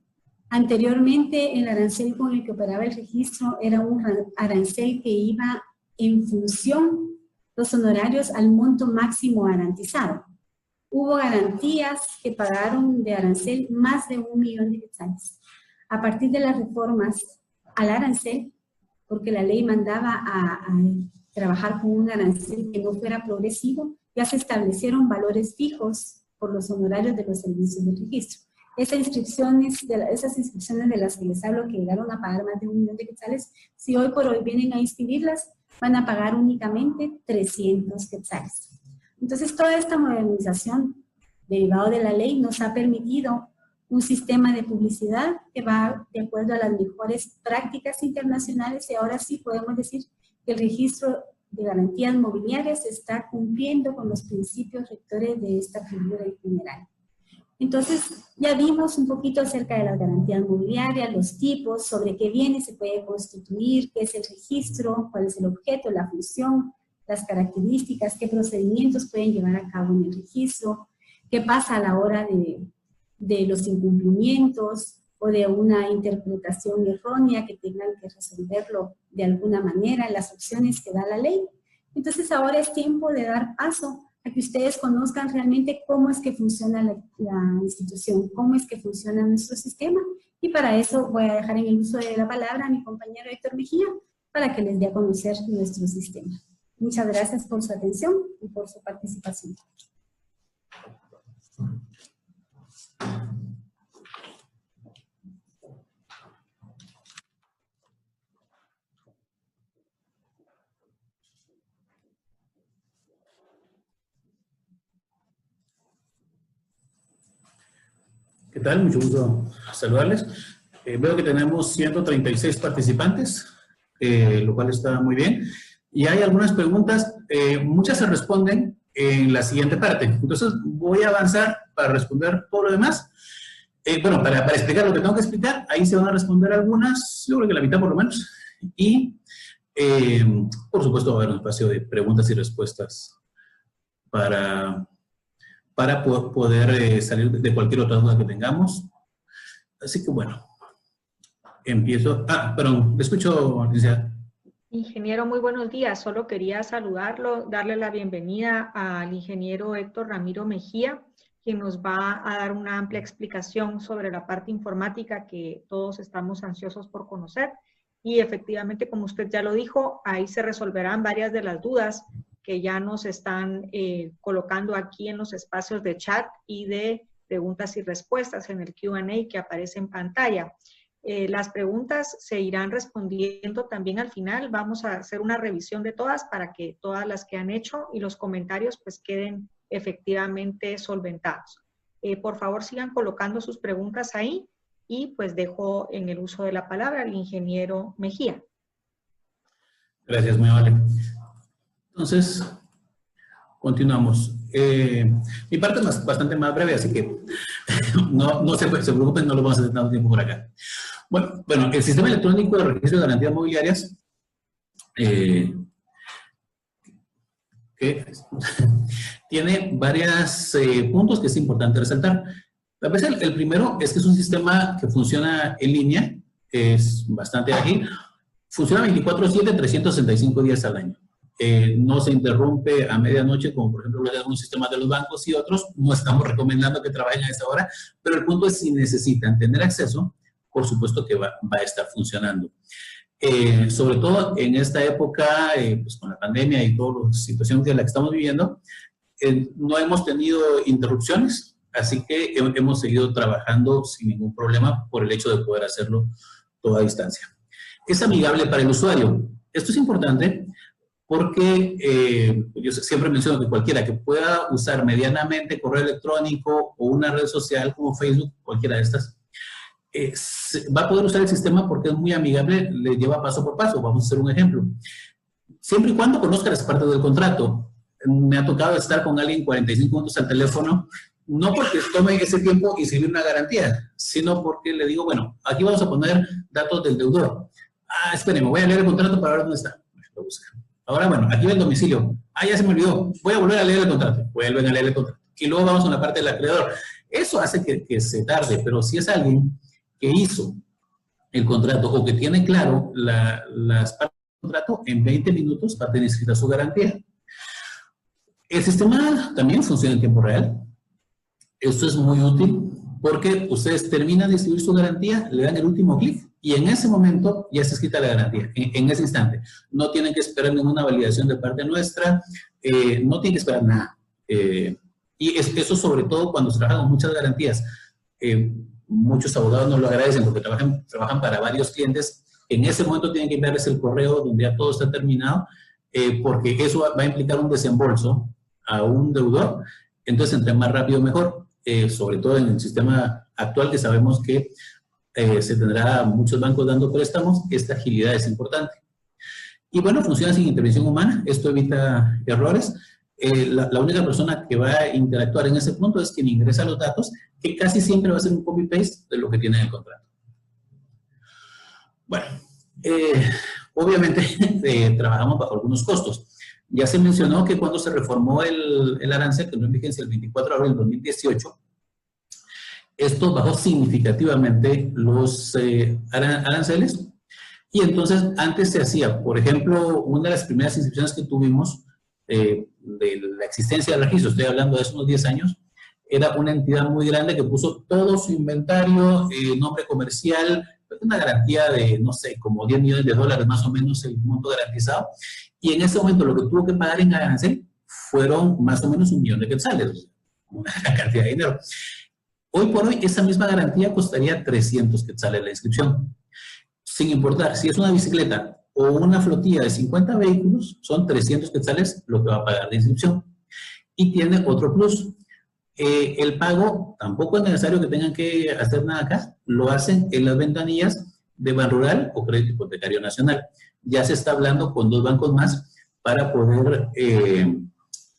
Anteriormente, el arancel con el que operaba el registro era un arancel que iba en función los honorarios al monto máximo garantizado. Hubo garantías que pagaron de arancel más de 1 millón de quetzales. A partir de las reformas al arancel, porque la ley mandaba a trabajar con un arancel que no fuera progresivo, ya se establecieron valores fijos por los honorarios de los servicios de registro. Esas inscripciones de las que les hablo, que llegaron a pagar más de 1 millón de quetzales, si hoy por hoy vienen a inscribirlas, van a pagar únicamente 300 quetzales. Entonces, toda esta modernización derivada de la ley nos ha permitido un sistema de publicidad que va de acuerdo a las mejores prácticas internacionales y ahora sí podemos decir que el registro de garantías mobiliarias está cumpliendo con los principios rectores de esta figura en general. Entonces, ya vimos un poquito acerca de las garantías mobiliarias, los tipos, sobre qué bienes se puede constituir, qué es el registro, cuál es el objeto, la función, las características, qué procedimientos pueden llevar a cabo en el registro, qué pasa a la hora de los incumplimientos o de una interpretación errónea que tengan que resolverlo de alguna manera, las opciones que da la ley. Entonces, ahora es tiempo de dar paso a que ustedes conozcan realmente cómo es que funciona la institución, cómo es que funciona nuestro sistema. Y para eso voy a dejar en el uso de la palabra a mi compañero Héctor Mejía para que les dé a conocer nuestro sistema. Muchas gracias por su atención y por su participación. ¿Qué tal? Mucho gusto saludarles. Veo que tenemos 136 participantes, lo cual está muy bien. Y hay algunas preguntas, muchas se responden en la siguiente parte. Entonces voy a avanzar para responder todo lo demás. Bueno, para explicar lo que tengo que explicar, ahí se van a responder algunas, yo creo que la mitad por lo menos. Y, por supuesto, va a haber un espacio de preguntas y respuestas para poder salir de cualquier otra duda que tengamos. Así que bueno, empiezo. Perdón, le escucho, licenciada. Ingeniero, muy buenos días. Solo quería saludarlo, darle la bienvenida al ingeniero Héctor Ramiro Mejía, quien nos va a dar una amplia explicación sobre la parte informática que todos estamos ansiosos por conocer. Y efectivamente, como usted ya lo dijo, ahí se resolverán varias de las dudas que ya nos están colocando aquí en los espacios de chat y de preguntas y respuestas en el Q&A que aparece en pantalla. Las preguntas se irán respondiendo también al final. Vamos a hacer una revisión de todas para que todas las que han hecho y los comentarios pues queden efectivamente solventados. Por favor, sigan colocando sus preguntas ahí y pues dejo en el uso de la palabra al ingeniero Mejía. Gracias, muy amable. Entonces, continuamos. Mi parte es bastante más breve, así que no se preocupen, no lo vamos a hacer tanto tiempo por acá. Bueno, el sistema electrónico de registro de garantías mobiliarias tiene varios puntos que es importante resaltar. A veces el primero es que es un sistema que funciona en línea, es bastante ágil, funciona 24/7, 365 días al año. No se interrumpe a medianoche, como por ejemplo algunos sistemas de los bancos y otros. No estamos recomendando que trabajen a esa hora, pero el punto es si necesitan tener acceso, por supuesto que va a estar funcionando. Sobre todo en esta época, pues con la pandemia y toda la situación en la que estamos viviendo, no hemos tenido interrupciones, así que hemos seguido trabajando sin ningún problema por el hecho de poder hacerlo toda distancia. Es amigable para el usuario. Esto es importante porque yo siempre menciono que cualquiera que pueda usar medianamente correo electrónico o una red social como Facebook, cualquiera de estas, va a poder usar el sistema porque es muy amigable, le lleva paso por paso. Vamos a hacer un ejemplo. Siempre y cuando conozca las partes del contrato. me ha tocado estar con alguien 45 minutos al teléfono, no porque tome ese tiempo y seguir una garantía, sino porque le digo, bueno, aquí vamos a poner datos del deudor. Ah, espérenme, voy a leer el contrato para ver dónde está. Lo buscan. Ahora, bueno, aquí va el domicilio. Ah, ya se me olvidó. Voy a volver a leer el contrato. Vuelven a leer el contrato. Y luego vamos a la parte del acreedor. Eso hace que se tarde, pero si es alguien que hizo el contrato o que tiene claro las partes del contrato, en 20 minutos va a tener escrita su garantía. El sistema también funciona en tiempo real. Esto es muy útil porque ustedes terminan de escribir su garantía, le dan el último clic y en ese momento ya está escrita la garantía, en ese instante. No tienen que esperar ninguna validación de parte nuestra, no tienen que esperar nada. Y eso sobre todo cuando se trabajan con muchas garantías. Muchos abogados nos lo agradecen porque trabajan para varios clientes. En ese momento tienen que enviarles el correo donde ya todo está terminado, porque eso va a implicar un desembolso a un deudor. Entonces, entre más rápido mejor, sobre todo en el sistema actual que sabemos que se tendrá muchos bancos dando préstamos, esta agilidad es importante. Y bueno, funciona sin intervención humana, esto evita errores. La única persona que va a interactuar en ese punto es quien ingresa los datos, que casi siempre va a ser un copy-paste de lo que tiene en el contrato. Bueno, obviamente trabajamos bajo algunos costos. Ya se mencionó que cuando se reformó el arancel, que entró en vigencia el 24 de abril de 2018, esto bajó significativamente los aranceles. Y entonces, antes se hacía, por ejemplo, una de las primeras inscripciones que tuvimos de la existencia del registro, estoy hablando de hace unos 10 años, era una entidad muy grande que puso todo su inventario, nombre comercial, una garantía de, no sé, como $10 millones más o menos el monto garantizado. Y en ese momento lo que tuvo que pagar en arancel fueron más o menos 1 millón de quetzales, una cantidad de dinero. Hoy por hoy esa misma garantía costaría 300 quetzales la inscripción. Sin importar si es una bicicleta o una flotilla de 50 vehículos, son 300 quetzales lo que va a pagar de inscripción. Y tiene otro plus. El pago tampoco es necesario que tengan que hacer nada acá, lo hacen en las ventanillas de Banrural o Crédito Hipotecario Nacional. Ya se está hablando con 2 bancos más para poder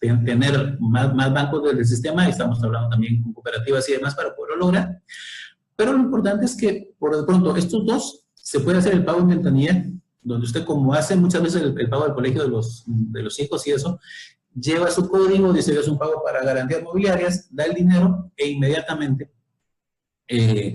tener más bancos del sistema. Estamos hablando también con cooperativas y demás para poderlo lograr. Pero lo importante es que, por de pronto, estos 2 se puede hacer el pago en ventanilla, donde usted, como hace muchas veces el pago del colegio de los hijos y eso, lleva su código, dice que es un pago para garantías mobiliarias, da el dinero e inmediatamente eso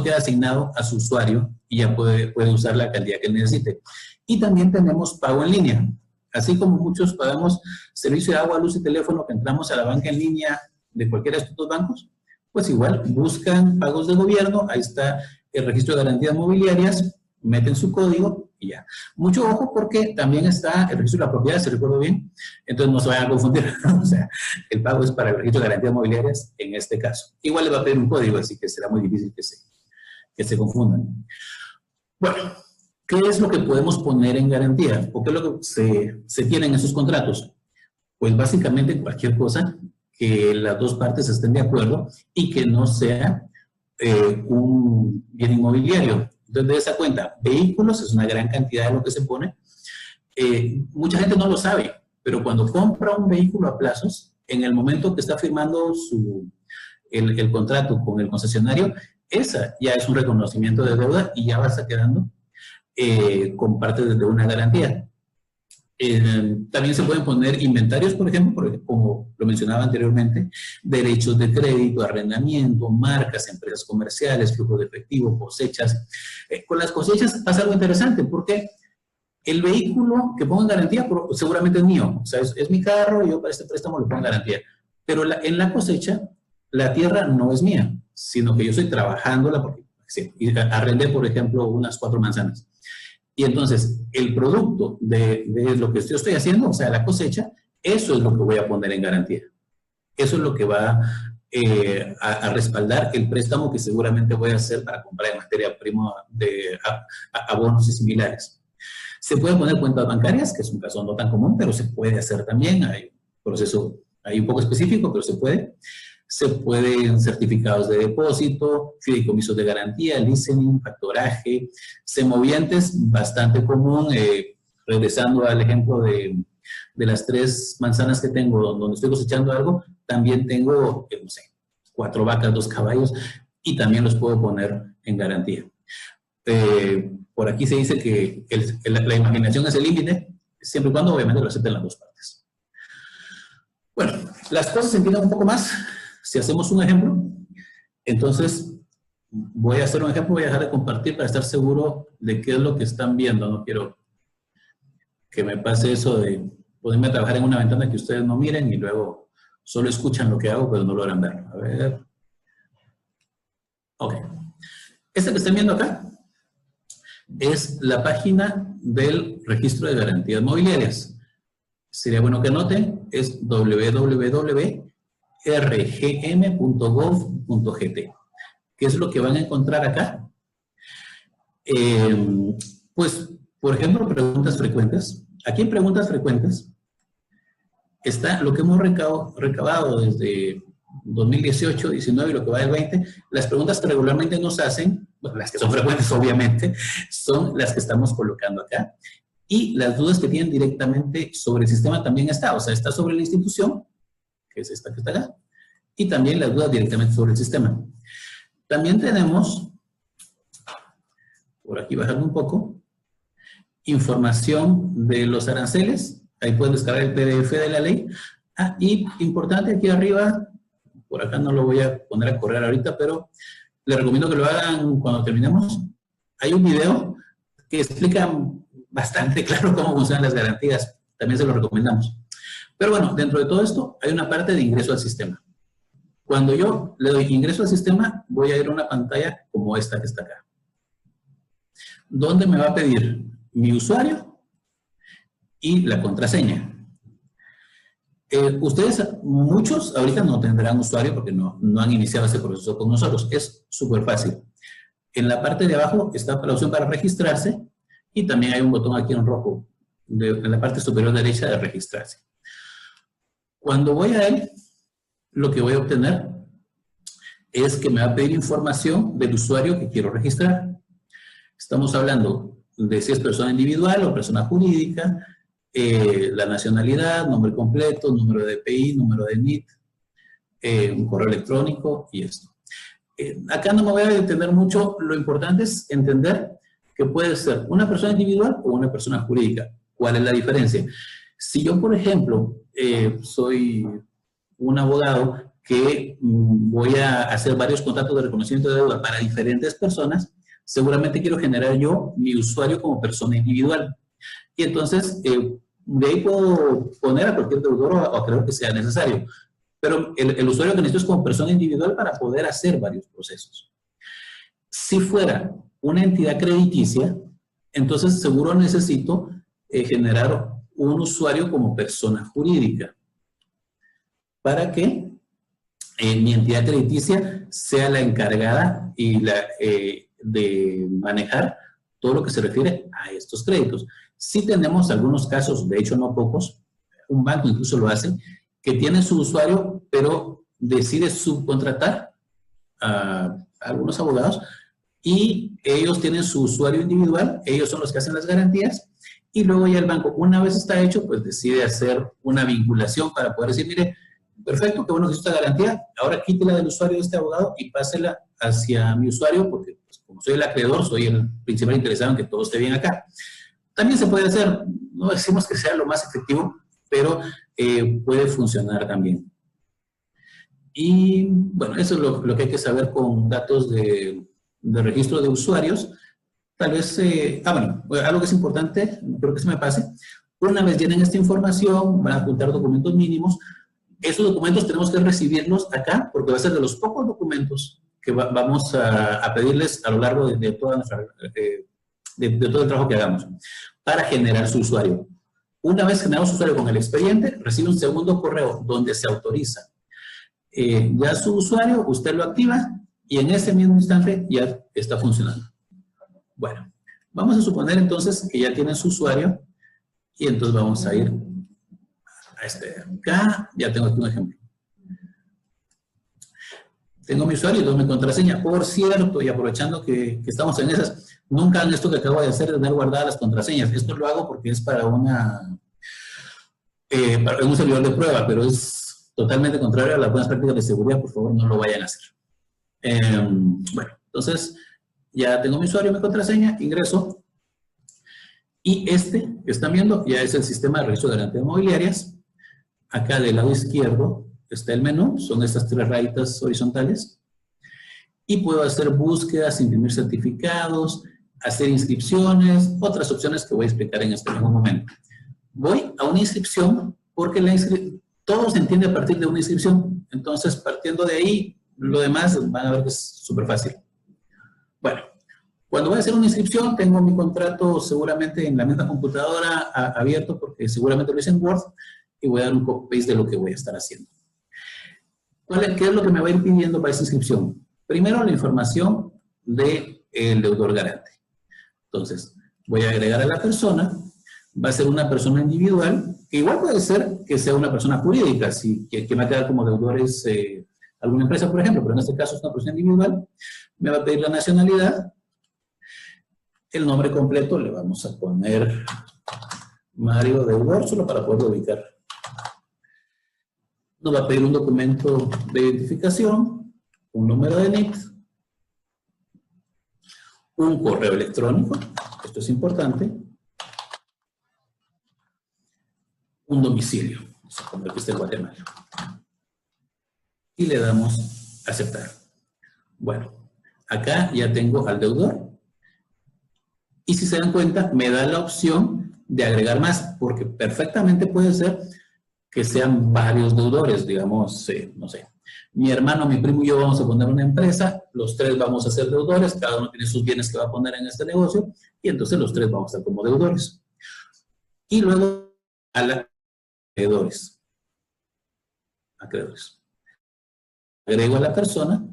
queda asignado a su usuario y ya puede usar la cantidad que necesite. Y también tenemos pago en línea. Así como muchos pagamos servicio de agua, luz y teléfono, que entramos a la banca en línea de cualquiera de estos 2 bancos, pues igual buscan pagos de gobierno, ahí está el registro de garantías mobiliarias, meten su código y ya. Mucho ojo porque también está el registro de la propiedad, si recuerdo bien, entonces no se vayan a confundir. O sea, el pago es para el registro de garantías mobiliarias en este caso. Igual le va a pedir un código, así que será muy difícil que se confundan. Bueno, ¿qué es lo que podemos poner en garantía? ¿O qué es lo que se tiene en esos contratos? Pues básicamente cualquier cosa que las 2 partes estén de acuerdo y que no sea un bien inmobiliario. Entonces, de esa cuenta, vehículos es una gran cantidad de lo que se pone. Mucha gente no lo sabe, pero cuando compra un vehículo a plazos, en el momento que está firmando el contrato con el concesionario, esa ya es un reconocimiento de deuda y ya va a estar quedando con parte de una garantía. También se pueden poner inventarios, por ejemplo, porque, como lo mencionaba anteriormente, derechos de crédito, arrendamiento, marcas, empresas comerciales, flujo de efectivo, cosechas. Con las cosechas pasa algo interesante, porque el vehículo que pongo en garantía seguramente es mío, o sea, es mi carro y yo para este préstamo lo pongo en garantía. Pero en la cosecha, la tierra no es mía, sino que yo estoy trabajándola porque arrendé, por ejemplo, unas 4 manzanas. Y entonces, el producto de lo que yo estoy haciendo, o sea, la cosecha, eso es lo que voy a poner en garantía. Eso es lo que va a respaldar el préstamo que seguramente voy a hacer para comprar materia prima de abonos y similares. Se pueden poner cuentas bancarias, que es un caso no tan común, pero se puede hacer también. Hay un proceso ahí un poco específico, pero se puede. Se pueden certificados de depósito, fideicomisos de garantía, listening, factoraje, semovientes, bastante común, regresando al ejemplo de las 3 manzanas que tengo, donde estoy cosechando algo, también tengo, no sé, 4 vacas, 2 caballos, y también los puedo poner en garantía. Por aquí se dice que la imaginación es el límite, siempre y cuando obviamente lo acepten las 2 partes. Bueno, las cosas se entienden un poco más si hacemos un ejemplo. Entonces, voy a hacer un ejemplo, voy a dejar de compartir para estar seguro de qué es lo que están viendo. No quiero que me pase eso de ponerme a trabajar en una ventana que ustedes no miren y luego solo escuchan lo que hago, pero no logran ver. A ver. Ok. Este que están viendo acá es la página del Registro de Garantías Mobiliarias. Sería bueno que noten, es www.rgm.gov.gt. ¿Qué es lo que van a encontrar acá? Pues, por ejemplo, preguntas frecuentes. Aquí en preguntas frecuentes está lo que hemos recabado desde 2018, 19 y lo que va del 20. Las preguntas que regularmente nos hacen, bueno, las que son frecuentes obviamente, son las que estamos colocando acá. Y las dudas que tienen directamente sobre el sistema también está. O sea, está sobre la institución, que es esta que está acá, y también las dudas directamente sobre el sistema. También tenemos, por aquí bajando un poco, información de los aranceles. Ahí pueden descargar el PDF de la ley. Y importante aquí arriba, por acá no lo voy a poner a correr ahorita, pero les recomiendo que lo hagan cuando terminemos. Hay un video que explica bastante claro cómo funcionan las garantías. También se lo recomendamos. Pero bueno, dentro de todo esto hay una parte de ingreso al sistema. Cuando yo le doy ingreso al sistema, voy a ir a una pantalla como esta que está acá, donde me va a pedir mi usuario y la contraseña. Ustedes, muchos, ahorita no tendrán usuario porque no han iniciado ese proceso con nosotros. Es súper fácil. En la parte de abajo está la opción para registrarse y también hay un botón aquí en rojo en la parte superior derecha de registrarse. Cuando voy a él, lo que voy a obtener es que me va a pedir información del usuario que quiero registrar. Estamos hablando de si es persona individual o persona jurídica, la nacionalidad, nombre completo, número de DPI, número de NIT, un correo electrónico y esto. Acá no me voy a detener mucho, lo importante es entender que puede ser una persona individual o una persona jurídica. ¿Cuál es la diferencia? Si yo, por ejemplo, soy un abogado que voy a hacer varios contratos de reconocimiento de deuda para diferentes personas, seguramente quiero generar yo mi usuario como persona individual. Y entonces, de ahí puedo poner a cualquier deudor o a creer que sea necesario. Pero el usuario que necesito es como persona individual para poder hacer varios procesos. Si fuera una entidad crediticia, entonces seguro necesito generar un usuario como persona jurídica para que mi entidad crediticia sea la encargada y de manejar todo lo que se refiere a estos créditos. Sí tenemos algunos casos, de hecho no pocos, un banco incluso lo hace, que tiene su usuario, pero decide subcontratar a algunos abogados y ellos tienen su usuario individual, ellos son los que hacen las garantías y luego ya el banco, una vez está hecho, pues decide hacer una vinculación para poder decir, mire, perfecto, qué bueno que hizo esta garantía, ahora quítela del usuario de este abogado y pásela hacia mi usuario, porque pues, como soy el acreedor, soy el principal interesado en que todo esté bien acá. También se puede hacer, no decimos que sea lo más efectivo, pero puede funcionar también. Y bueno, eso es lo que hay que saber con datos de registro de usuarios. Tal vez, bueno, algo que es importante, no creo que se me pase, una vez llenen esta información, van a apuntar documentos mínimos. Esos documentos tenemos que recibirlos acá, porque va a ser de los pocos documentos que vamos a pedirles a lo largo de toda nuestra, de todo el trabajo que hagamos, para generar su usuario. Una vez generado su usuario con el expediente, recibe un segundo correo donde se autoriza. Ya su usuario, usted lo activa y en ese mismo instante ya está funcionando. Bueno, vamos a suponer entonces que ya tienen su usuario y entonces vamos a ir a este acá. Ya tengo aquí un ejemplo. Tengo mi usuario y tengo mi contraseña. Por cierto, y aprovechando que estamos en esas, Nunca hagan esto que acabo de hacer, de tener guardadas las contraseñas. Esto lo hago porque es para un servidor de prueba, pero es totalmente contrario a las buenas prácticas de seguridad. Por favor, no lo vayan a hacer. Bueno, entonces ya tengo mi usuario, mi contraseña, ingreso. Y este que están viendo ya es el sistema de registro de garantías mobiliarias. Acá del lado izquierdo está el menú, son estas 3 rayitas horizontales. Y puedo hacer búsquedas, imprimir certificados, hacer inscripciones, otras opciones que voy a explicar en este mismo momento. Voy a una inscripción porque todo se entiende a partir de una inscripción. Entonces, partiendo de ahí, lo demás van a ver que es súper fácil. Bueno, cuando voy a hacer una inscripción, tengo mi contrato seguramente en la misma computadora abierto porque seguramente lo hice en Word y voy a dar un copy-paste de lo que voy a estar haciendo. ¿Qué es lo que me va a ir pidiendo para esa inscripción? Primero, la información del deudor garante. Entonces, voy a agregar a la persona. Va a ser una persona individual, que igual puede ser que sea una persona jurídica, que me va a quedar como deudores alguna empresa, por ejemplo, pero en este caso es una persona individual. Me va a pedir la nacionalidad. El nombre completo le vamos a poner Mario Deudor, solo para poderlo ubicar. Nos va a pedir un documento de identificación, un número de NIT, un correo electrónico, esto es importante, un domicilio, como el que está en Guatemala. Y le damos a aceptar. Bueno, acá ya tengo al deudor. Y si se dan cuenta, me da la opción de agregar más, porque perfectamente puede ser que sean varios deudores, digamos, no sé, mi hermano, mi primo y yo vamos a poner una empresa, los 3 vamos a ser deudores, cada uno tiene sus bienes que va a poner en este negocio, y entonces los 3 vamos a estar como deudores. Y luego a los acreedores. Agrego a la persona,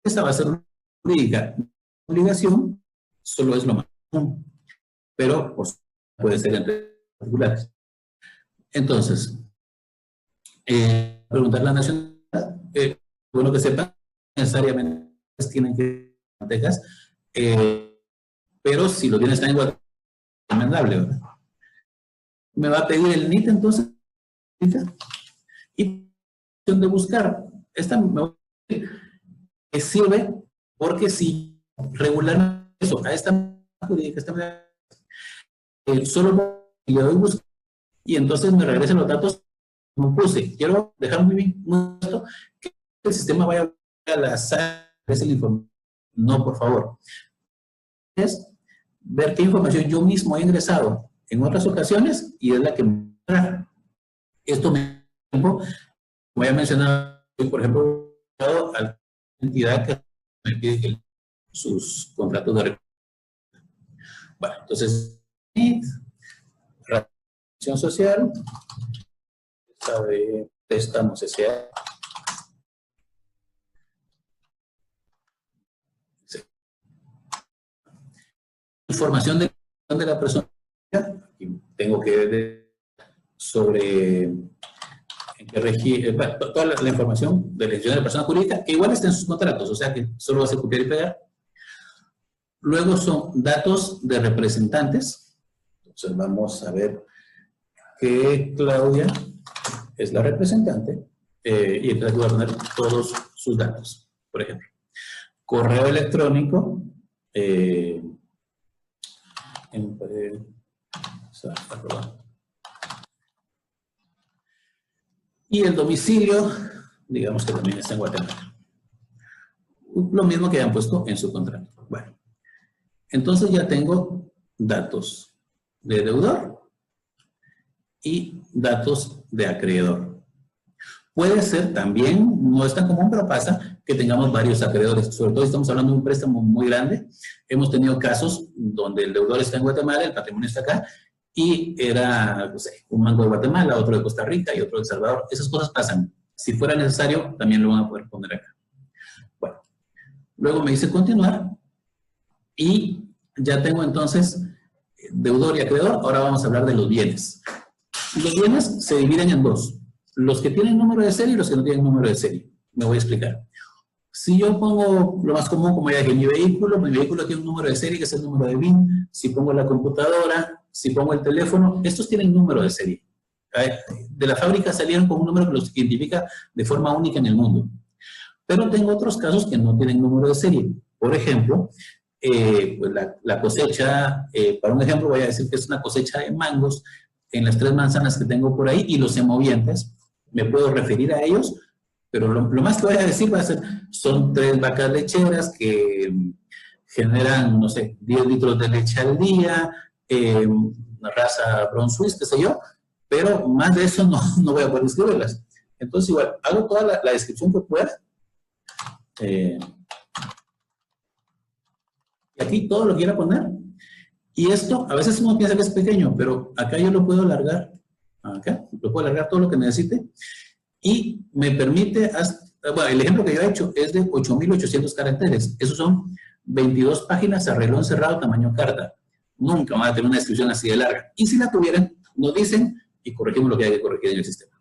esta va a ser una obligación, solo es lo más común, pero por supuesto, puede ser entre particulares. Entonces, preguntar la nacionalidad, bueno que sepan, necesariamente tienen que ser Texas, pero si lo tienes en Guatemala, es recomendable, ¿verdad? Me va a pedir el NIT, entonces, y de buscar, esta me sirve porque si regularmente eso, a esta jurídica, solo le doy buscar, y entonces me regresan los datos como puse. Quiero dejar muy bien esto, que el sistema vaya a la sala de la información. No, por favor. Es ver qué información yo mismo he ingresado en otras ocasiones y es la que me da. Esto me voy a mencionar, por ejemplo, a la entidad que me pide sus contratos de recursos. Bueno, entonces, social, de préstamos S.A. Sí. Información de la persona, y tengo que ver sobre en qué regir, toda la información de la elección de la persona jurídica, que igual está en sus contratos, o sea que solo va a ser copiar y pegar. Luego son datos de representantes. Entonces vamos a ver que Claudia es la representante y entonces voy a poner todos sus datos. Por ejemplo, correo electrónico, y el domicilio, digamos que también está en Guatemala. Lo mismo que han puesto en su contrato. Bueno, entonces ya tengo datos de deudor y datos de acreedor. Puede ser también, no es tan común, pero pasa que tengamos varios acreedores. Sobre todo si estamos hablando de un préstamo muy grande. Hemos tenido casos donde el deudor está en Guatemala, el patrimonio está acá, y era, no sé, un banco de Guatemala, otro de Costa Rica y otro de El Salvador. Esas cosas pasan. Si fuera necesario, también lo van a poder poner acá. Bueno, luego me dice continuar y ya tengo entonces deudor y acreedor. Ahora vamos a hablar de los bienes. Los bienes se dividen en dos. Los que tienen número de serie y los que no tienen número de serie. Me voy a explicar. Si yo pongo lo más común, como ya dije, mi vehículo tiene un número de serie, que es el número de VIN. Si pongo la computadora, si pongo el teléfono, estos tienen número de serie. De la fábrica salieron con un número que los identifica de forma única en el mundo. Pero tengo otros casos que no tienen número de serie. Por ejemplo, pues la cosecha, para un ejemplo voy a decir que es una cosecha de mangos en las 3 manzanas que tengo por ahí y los semovientes. Me puedo referir a ellos, pero lo más que voy a decir va a ser, son 3 vacas lecheras que generan, no sé, 10 litros de leche al día, una raza Brown Swiss, qué sé yo, pero más de eso no voy a poder escribirlas. Entonces igual, hago toda la descripción que pueda. Y aquí todo lo quiero poner. Y esto, a veces uno piensa que es pequeño, pero acá yo lo puedo alargar. Acá, lo puedo alargar todo lo que necesite. Y me permite, bueno, el ejemplo que yo he hecho es de 8.800 caracteres. Esos son 22 páginas a reloj cerrado, tamaño carta. Nunca van a tener una descripción así de larga. Y si la tuvieran, nos dicen y corregimos lo que hay que corregir en el sistema.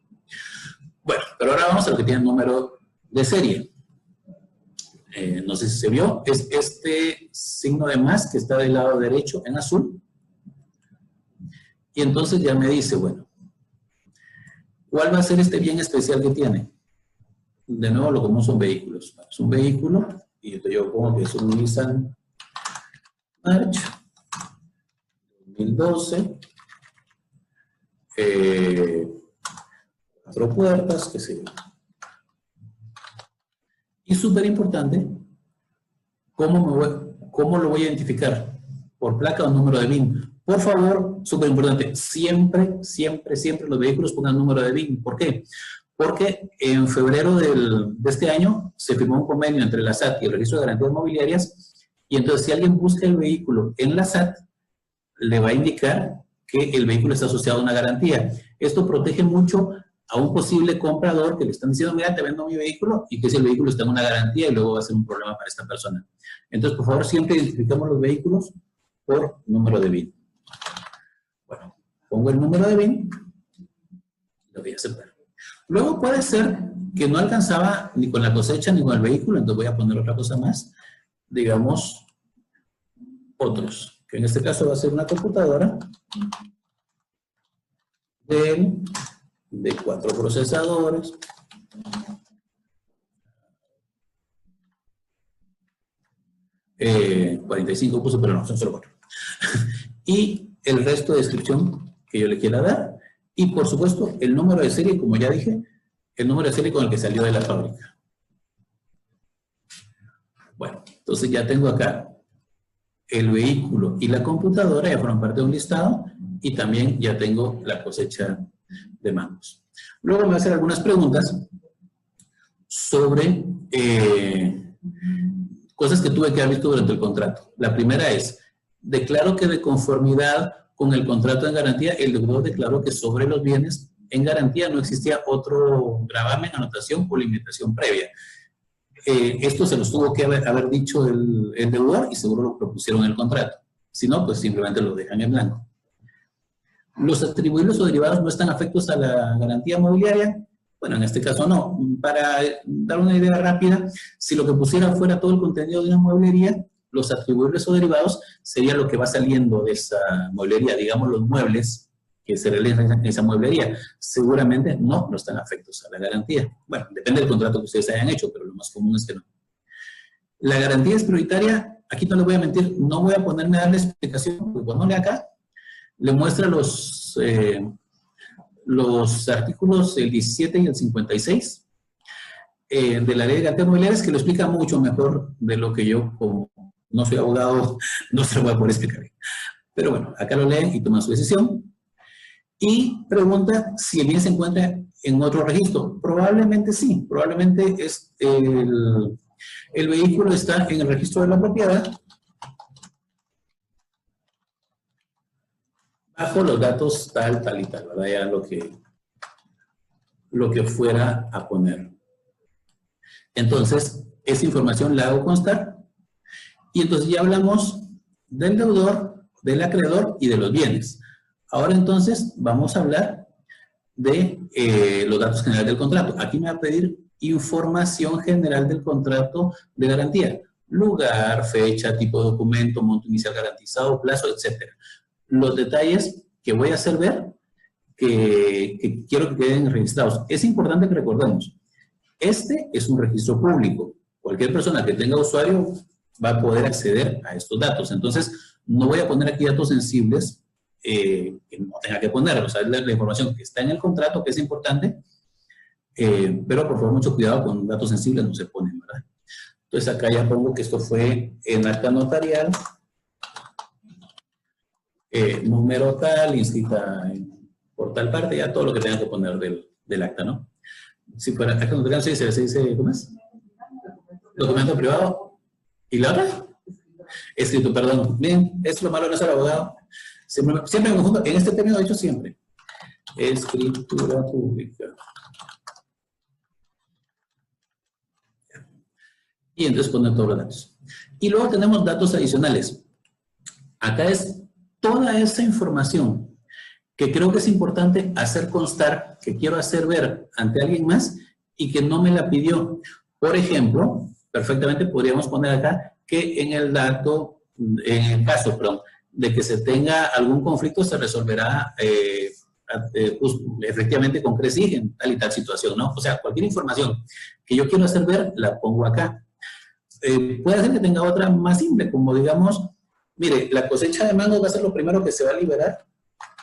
Bueno, pero ahora vamos a lo que tiene número de serie. No sé si se vio, es este signo de más que está del lado derecho en azul. Y entonces ya me dice, bueno, ¿cuál va a ser este bien especial que tiene? De nuevo, lo común son vehículos. Es un vehículo, y yo pongo que es un Nissan March 2012, 4 puertas, qué sé yo. Y súper importante, ¿cómo lo voy a identificar? ¿Por placa o número de VIN? Por favor, súper importante, siempre los vehículos pongan número de VIN. ¿Por qué? Porque en febrero de este año se firmó un convenio entre la SAT y el Registro de Garantías Mobiliarias, y entonces si alguien busca el vehículo en la SAT, le va a indicar que el vehículo está asociado a una garantía. Esto protege mucho a un posible comprador que le están diciendo, mira, te vendo mi vehículo, y que si el vehículo está en una garantía y luego va a ser un problema para esta persona. Entonces, por favor, siempre identificamos los vehículos por número de VIN. Bueno, pongo el número de VIN, lo voy a aceptar. Luego puede ser que no alcanzaba ni con la cosecha ni con el vehículo, entonces voy a poner otra cosa más, digamos, otros, que en este caso va a ser una computadora de 4 procesadores, eh, 45 puse, pero no, son solo 4. Y el resto de descripción que yo le quiera dar. Y por supuesto, el número de serie, como ya dije, el número de serie con el que salió de la fábrica. Bueno, entonces ya tengo acá el vehículo y la computadora, ya forman parte de un listado, y también ya tengo la cosecha de mangos. Luego me voy a hacer algunas preguntas sobre cosas que tuve que haber visto durante el contrato. La primera es, declaro que de conformidad con el contrato de garantía, el deudor declaró que sobre los bienes en garantía no existía otro gravamen, anotación o limitación previa. Esto se los tuvo que haber dicho el deudor y seguro lo propusieron en el contrato. Si no, pues simplemente lo dejan en blanco. ¿Los atribuibles o derivados no están afectos a la garantía mobiliaria? Bueno, en este caso no. Para dar una idea rápida, si lo que pusiera fuera todo el contenido de una mueblería, los atribuibles o derivados sería lo que va saliendo de esa mueblería, digamos los muebles que se realizan en esa mueblería. Seguramente no están afectos a la garantía. Bueno, depende del contrato que ustedes hayan hecho, pero lo más común es que no. La garantía es prioritaria. Aquí no les voy a mentir, no voy a ponerme a darle explicación, porque cuando le acá, le muestra los artículos el 17 y el 56 de la ley de garantías mobiliarias, que lo explica mucho mejor de lo que yo, como no soy abogado, no se lo voy a poder explicar. Pero bueno, acá lo leen y toman su decisión. Y pregunta si el bien se encuentra en otro registro. Probablemente sí, probablemente es el vehículo está en el registro de la propiedad bajo los datos tal y tal, ¿verdad? Ya lo que fuera a poner. Entonces, esa información la hago constar y entonces ya hablamos del deudor, del acreedor y de los bienes. Ahora entonces vamos a hablar de los datos generales del contrato. Aquí me va a pedir información general del contrato de garantía. Lugar, fecha, tipo de documento, monto inicial garantizado, plazo, etc. Los detalles que voy a hacer ver, que quiero que queden registrados. Es importante que recordemos, este es un registro público. Cualquier persona que tenga usuario va a poder acceder a estos datos. Entonces, no voy a poner aquí datos sensibles que no tenga que poner. O sea, la información que está en el contrato, que es importante, pero por favor, mucho cuidado con datos sensibles, no se ponen, ¿verdad? Entonces, acá ya pongo que esto fue en acta notarial, número tal, inscrita por tal parte, ya todo lo que tenga que poner del acta, ¿no? Si fuera acta notarial, se dice, ¿cómo es? Documento privado. ¿Y la otra? Escrito, perdón. Bien, es lo malo de no ser abogado. Siempre me confundo. En este término, de hecho, siempre. Escritura pública. Y entonces ponen todos los datos. Y luego tenemos datos adicionales. Acá es toda esa información que creo que es importante hacer constar, que quiero hacer ver ante alguien más y que no me la pidió. Por ejemplo, perfectamente podríamos poner acá que en el caso, de que se tenga algún conflicto se resolverá pues, efectivamente con CRESIG en tal y tal situación, ¿no? O sea, cualquier información que yo quiero hacer ver, la pongo acá. Puede ser que tenga otra más simple, como digamos, mire, la cosecha de mangos va a ser lo primero que se va a liberar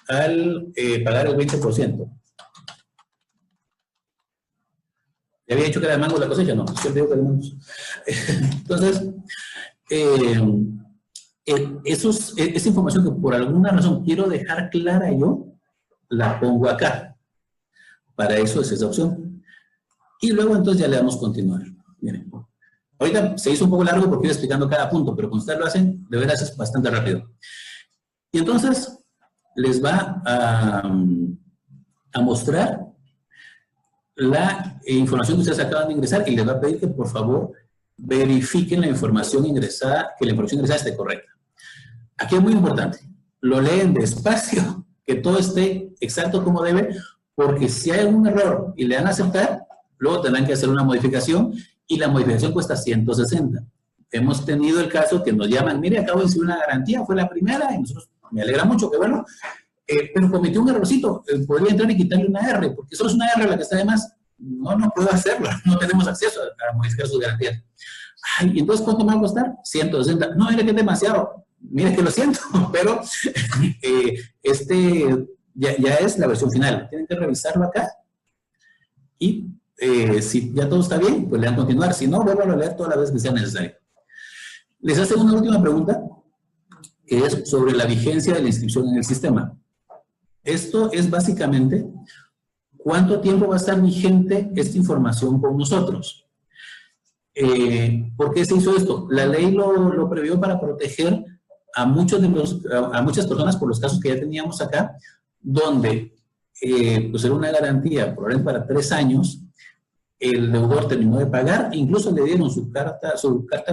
al pagar el 20%. ¿Ya había dicho que era de mango la cosecha? No, yo digo que de mangos. Entonces, esa información que por alguna razón quiero dejar clara yo, la pongo acá. Para eso es esa opción. Y luego entonces ya le damos continuar. Miren, ahorita se hizo un poco largo porque iba explicando cada punto, pero cuando ustedes lo hacen, de veras es bastante rápido. Y entonces les va a mostrar la información que ustedes acaban de ingresar y les va a pedir que por favor verifiquen la información ingresada, que la información ingresada esté correcta. Aquí es muy importante, lo leen despacio, que todo esté exacto como debe, porque si hay algún error y le dan a aceptar, luego tendrán que hacer una modificación y la modificación cuesta 160. Hemos tenido el caso que nos llaman, mire, acabo de recibir una garantía, fue la primera, y nosotros, me alegra mucho, que bueno, pero cometió un errorcito, podría entrar y quitarle una R, porque solo es una R la que está de más. No puedo hacerlo, no tenemos acceso a modificar sus garantías. Ay, ¿y entonces cuánto me va a costar? 160. No, mire que es demasiado. Mire que lo siento, pero ya es la versión final. Tienen que revisarlo acá y si ya todo está bien, pues le dan a continuar. Si no, vuelvan a leer todas las veces que sea necesario. Les hace una última pregunta, que es sobre la vigencia de la inscripción en el sistema. Esto es básicamente cuánto tiempo va a estar vigente esta información con nosotros. ¿Por qué se hizo esto? La ley lo previó para proteger a muchas personas por los casos que ya teníamos acá, donde pues era una garantía, por ejemplo, para 3 años, el deudor terminó de pagar, incluso le dieron su carta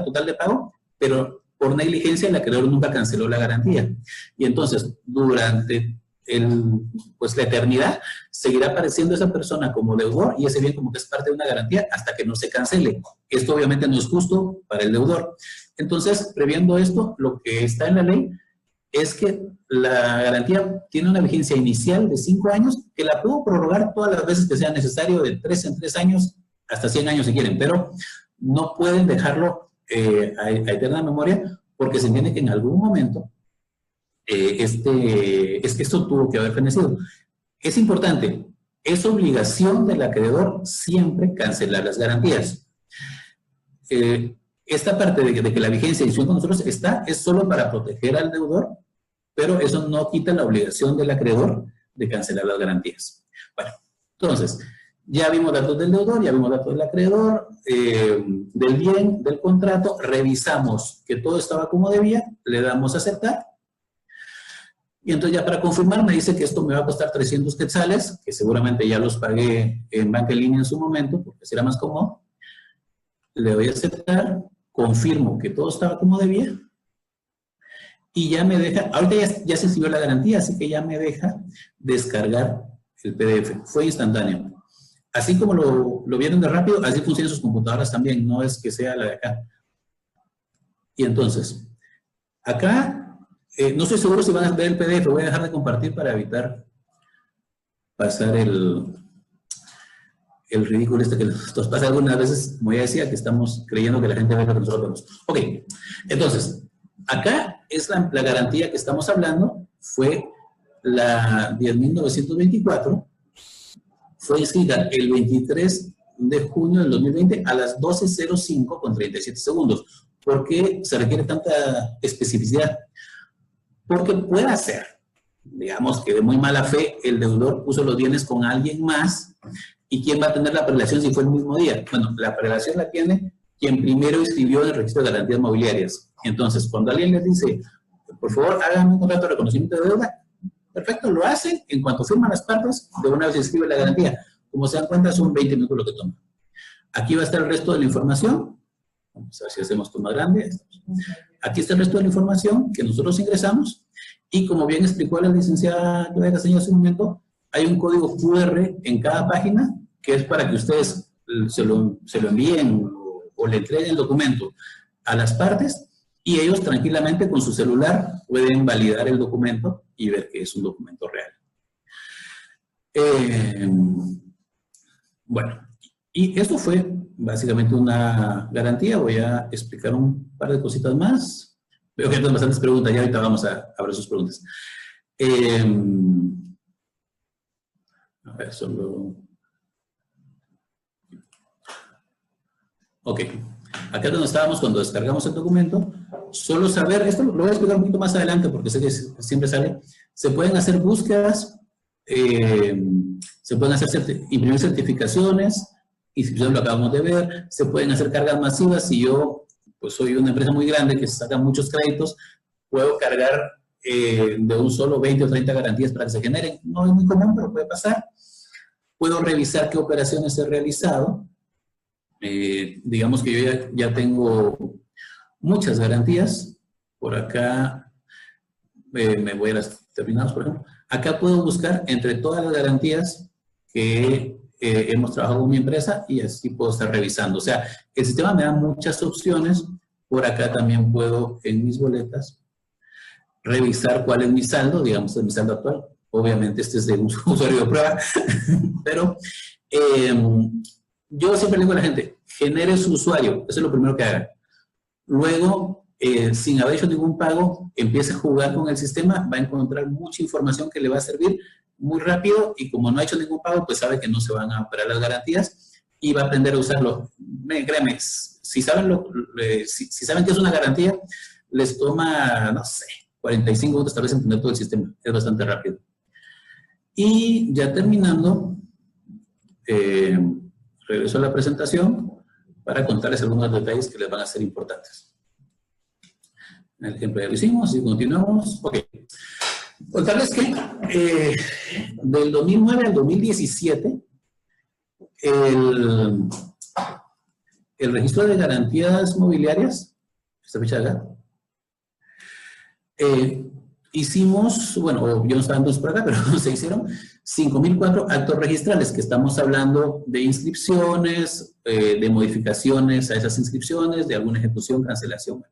total de pago, pero por negligencia el acreedor nunca canceló la garantía. Y entonces, durante la eternidad, seguirá apareciendo esa persona como deudor y ese bien como que es parte de una garantía hasta que no se cancele. Esto obviamente no es justo para el deudor. Entonces, previendo esto, lo que está en la ley es que la garantía tiene una vigencia inicial de 5 años, que la puedo prorrogar todas las veces que sea necesario, de 3 en 3 años, hasta 100 años si quieren, pero no pueden dejarlo a eterna memoria, porque se entiende que en algún momento es que esto tuvo que haber fenecido. Es importante, es obligación del acreedor siempre cancelar las garantías. Esta parte de que la vigencia y con nosotros es solo para proteger al deudor, pero eso no quita la obligación del acreedor de cancelar las garantías. Bueno, entonces, ya vimos datos del deudor, ya vimos datos del acreedor, del bien, del contrato, revisamos que todo estaba como debía, le damos a aceptar. Y entonces ya para confirmar me dice que esto me va a costar 300 quetzales, que seguramente ya los pagué en banca en línea en su momento, porque será más cómodo. Le doy a aceptar, confirmo que todo estaba como debía, y ya me deja, ahorita ya se siguió la garantía, así que ya me deja descargar el PDF. Fue instantáneo. así como lo vieron de rápido, así funcionan sus computadoras también, no es que sea la de acá. Y entonces, acá, no estoy seguro si van a ver el PDF, voy a dejar de compartir para evitar pasar el ridículo que nos pasa algunas veces, como ya decía, que estamos creyendo que la gente ve lo que nosotros vemos. Ok, entonces, acá es la garantía que estamos hablando, fue la 10.924, fue inscrita el 23 de junio del 2020 a las 12:05 con 37 segundos. ¿Por qué se requiere tanta especificidad? Porque puede ser, digamos que de muy mala fe, el deudor puso los bienes con alguien más, ¿y quién va a tener la prelación si fue el mismo día? Bueno, la prelación la tiene quien primero inscribió en el registro de garantías mobiliarias. Entonces, cuando alguien les dice, por favor, háganme un contrato de reconocimiento de deuda, perfecto, lo hacen, en cuanto firman las partes, de una vez se inscribe la garantía. Como se dan cuenta, son 20 minutos lo que toma. Aquí va a estar el resto de la información. Vamos a ver si hacemos esto más grande. Aquí está el resto de la información que nosotros ingresamos, y como bien explicó la licenciada Claudia Castañeda hace un momento, hay un código QR en cada página que es para que ustedes se lo envíen o le entreguen el documento a las partes, y ellos tranquilamente con su celular pueden validar el documento y ver que es un documento real. Bueno, y esto fue básicamente una garantía. Voy a explicar un par de cositas más. Veo que hay bastantes preguntas, ya ahorita vamos a ver sus preguntas. A ver, solo... Ok, acá es donde estábamos cuando descargamos el documento. Solo saber, esto lo voy a explicar un poquito más adelante porque sé que siempre sale. Se pueden hacer búsquedas, se pueden imprimir certificaciones, inscripciones, lo acabamos de ver, se pueden hacer cargas masivas. Si yo pues soy una empresa muy grande que saca muchos créditos, puedo cargar de un solo 20 o 30 garantías para que se generen. No es muy común, pero puede pasar. Puedo revisar qué operaciones he realizado. Digamos que yo ya tengo muchas garantías. Por acá me voy a las terminadas, por ejemplo. Acá puedo buscar entre todas las garantías que hemos trabajado con mi empresa, y así puedo estar revisando. O sea, el sistema me da muchas opciones. Por acá también puedo, en mis boletas, revisar cuál es mi saldo, digamos, mi saldo actual. Obviamente este es de un usuario de prueba, pero yo siempre le digo a la gente, genere su usuario, eso es lo primero que hagan. Luego, sin haber hecho ningún pago, empiece a jugar con el sistema, va a encontrar mucha información que le va a servir muy rápido, y como no ha hecho ningún pago, pues sabe que no se van a operar las garantías y va a aprender a usarlo. Créeme, si saben que es una garantía, les toma, no sé, 45 minutos tal vez entender todo el sistema, es bastante rápido. Y ya terminando, regreso a la presentación para contarles algunos detalles que les van a ser importantes. El ejemplo ya lo hicimos y continuamos. Ok. Contarles que del 2009 al 2017, el registro de garantías mobiliarias, esta fecha de acá, hicimos, bueno, yo no estaba entonces por acá, pero se hicieron 5.004 actos registrales, que estamos hablando de inscripciones, de modificaciones a esas inscripciones, de alguna ejecución, cancelación.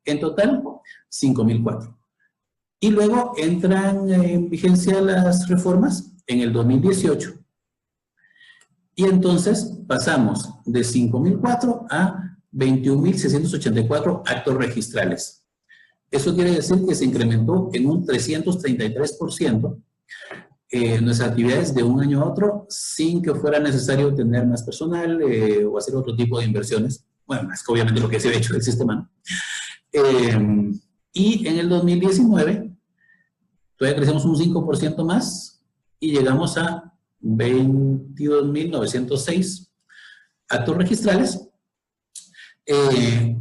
En total, 5.004. Y luego entran en vigencia las reformas en el 2018. Y entonces pasamos de 5.004 a 21.684 actos registrales. Eso quiere decir que se incrementó en un 333% nuestras actividades de un año a otro, sin que fuera necesario tener más personal o hacer otro tipo de inversiones. Bueno, más que obviamente lo que se ha hecho el sistema, ¿no? Y en el 2019 todavía crecemos un 5% más y llegamos a 22.906 actos registrales.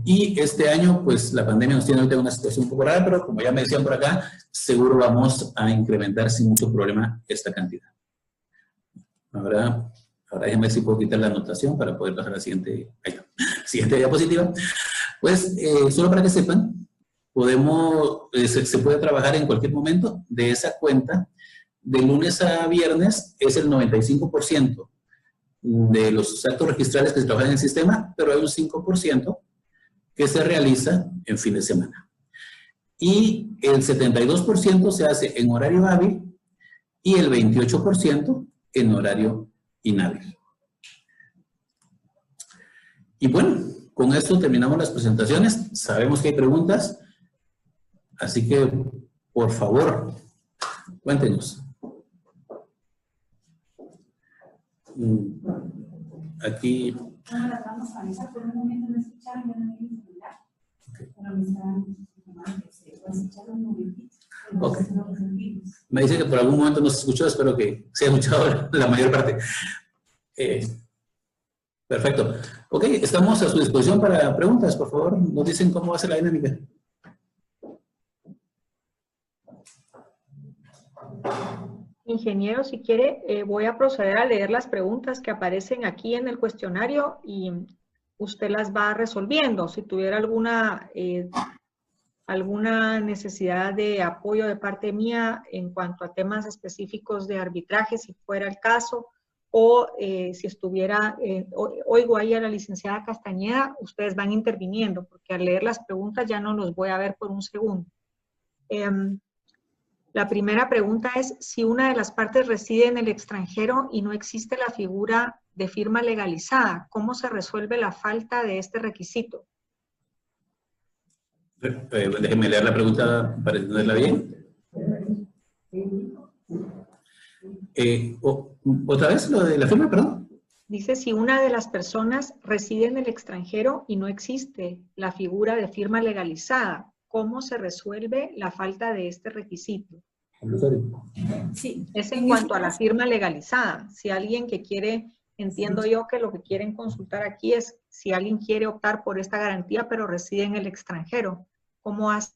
Y este año, pues la pandemia nos tiene ahorita una situación un poco rara, pero como ya me decían por acá, seguro vamos a incrementar sin mucho problema esta cantidad. Ahora déjenme ver si puedo quitar la anotación para poder pasar a la siguiente diapositiva. Pues, solo para que sepan, se puede trabajar en cualquier momento de esa cuenta. De lunes a viernes es el 95% de los actos registrales que se trabajan en el sistema, pero hay un 5% que se realiza en fin de semana. Y el 72% se hace en horario hábil y el 28% en horario inhábil. Y bueno, con esto terminamos las presentaciones. Sabemos que hay preguntas, así que, por favor, cuéntenos. Aquí. Vamos a avisar por un momento, no escucharon, ya no viene celular. Pero me están informando que se puede escuchar un momentito. Okay. Me dice que por algún momento no se escuchó, espero que se haya escuchado la mayor parte. Perfecto. Ok, estamos a su disposición para preguntas, por favor. Nos dicen cómo va a ser la dinámica. Ingeniero, si quiere, voy a proceder a leer las preguntas que aparecen aquí en el cuestionario y usted las va resolviendo. Si tuviera alguna necesidad de apoyo de parte mía en cuanto a temas específicos de arbitraje, si fuera el caso, o si estuviera, oigo ahí a la licenciada Castañeda, ustedes van interviniendo, porque al leer las preguntas ya no los voy a ver por un segundo. La primera pregunta es, si una de las partes reside en el extranjero y no existe la figura de firma legalizada, ¿cómo se resuelve la falta de este requisito? Déjenme leer la pregunta para entenderla bien. ¿Otra vez lo de la firma, perdón? Dice, si una de las personas reside en el extranjero y no existe la figura de firma legalizada, ¿cómo se resuelve la falta de este requisito? Sí. Es en cuanto a la firma legalizada. Si alguien que quiere, entiendo yo que lo que quieren consultar aquí es si alguien quiere optar por esta garantía, pero reside en el extranjero. ¿Cómo hace?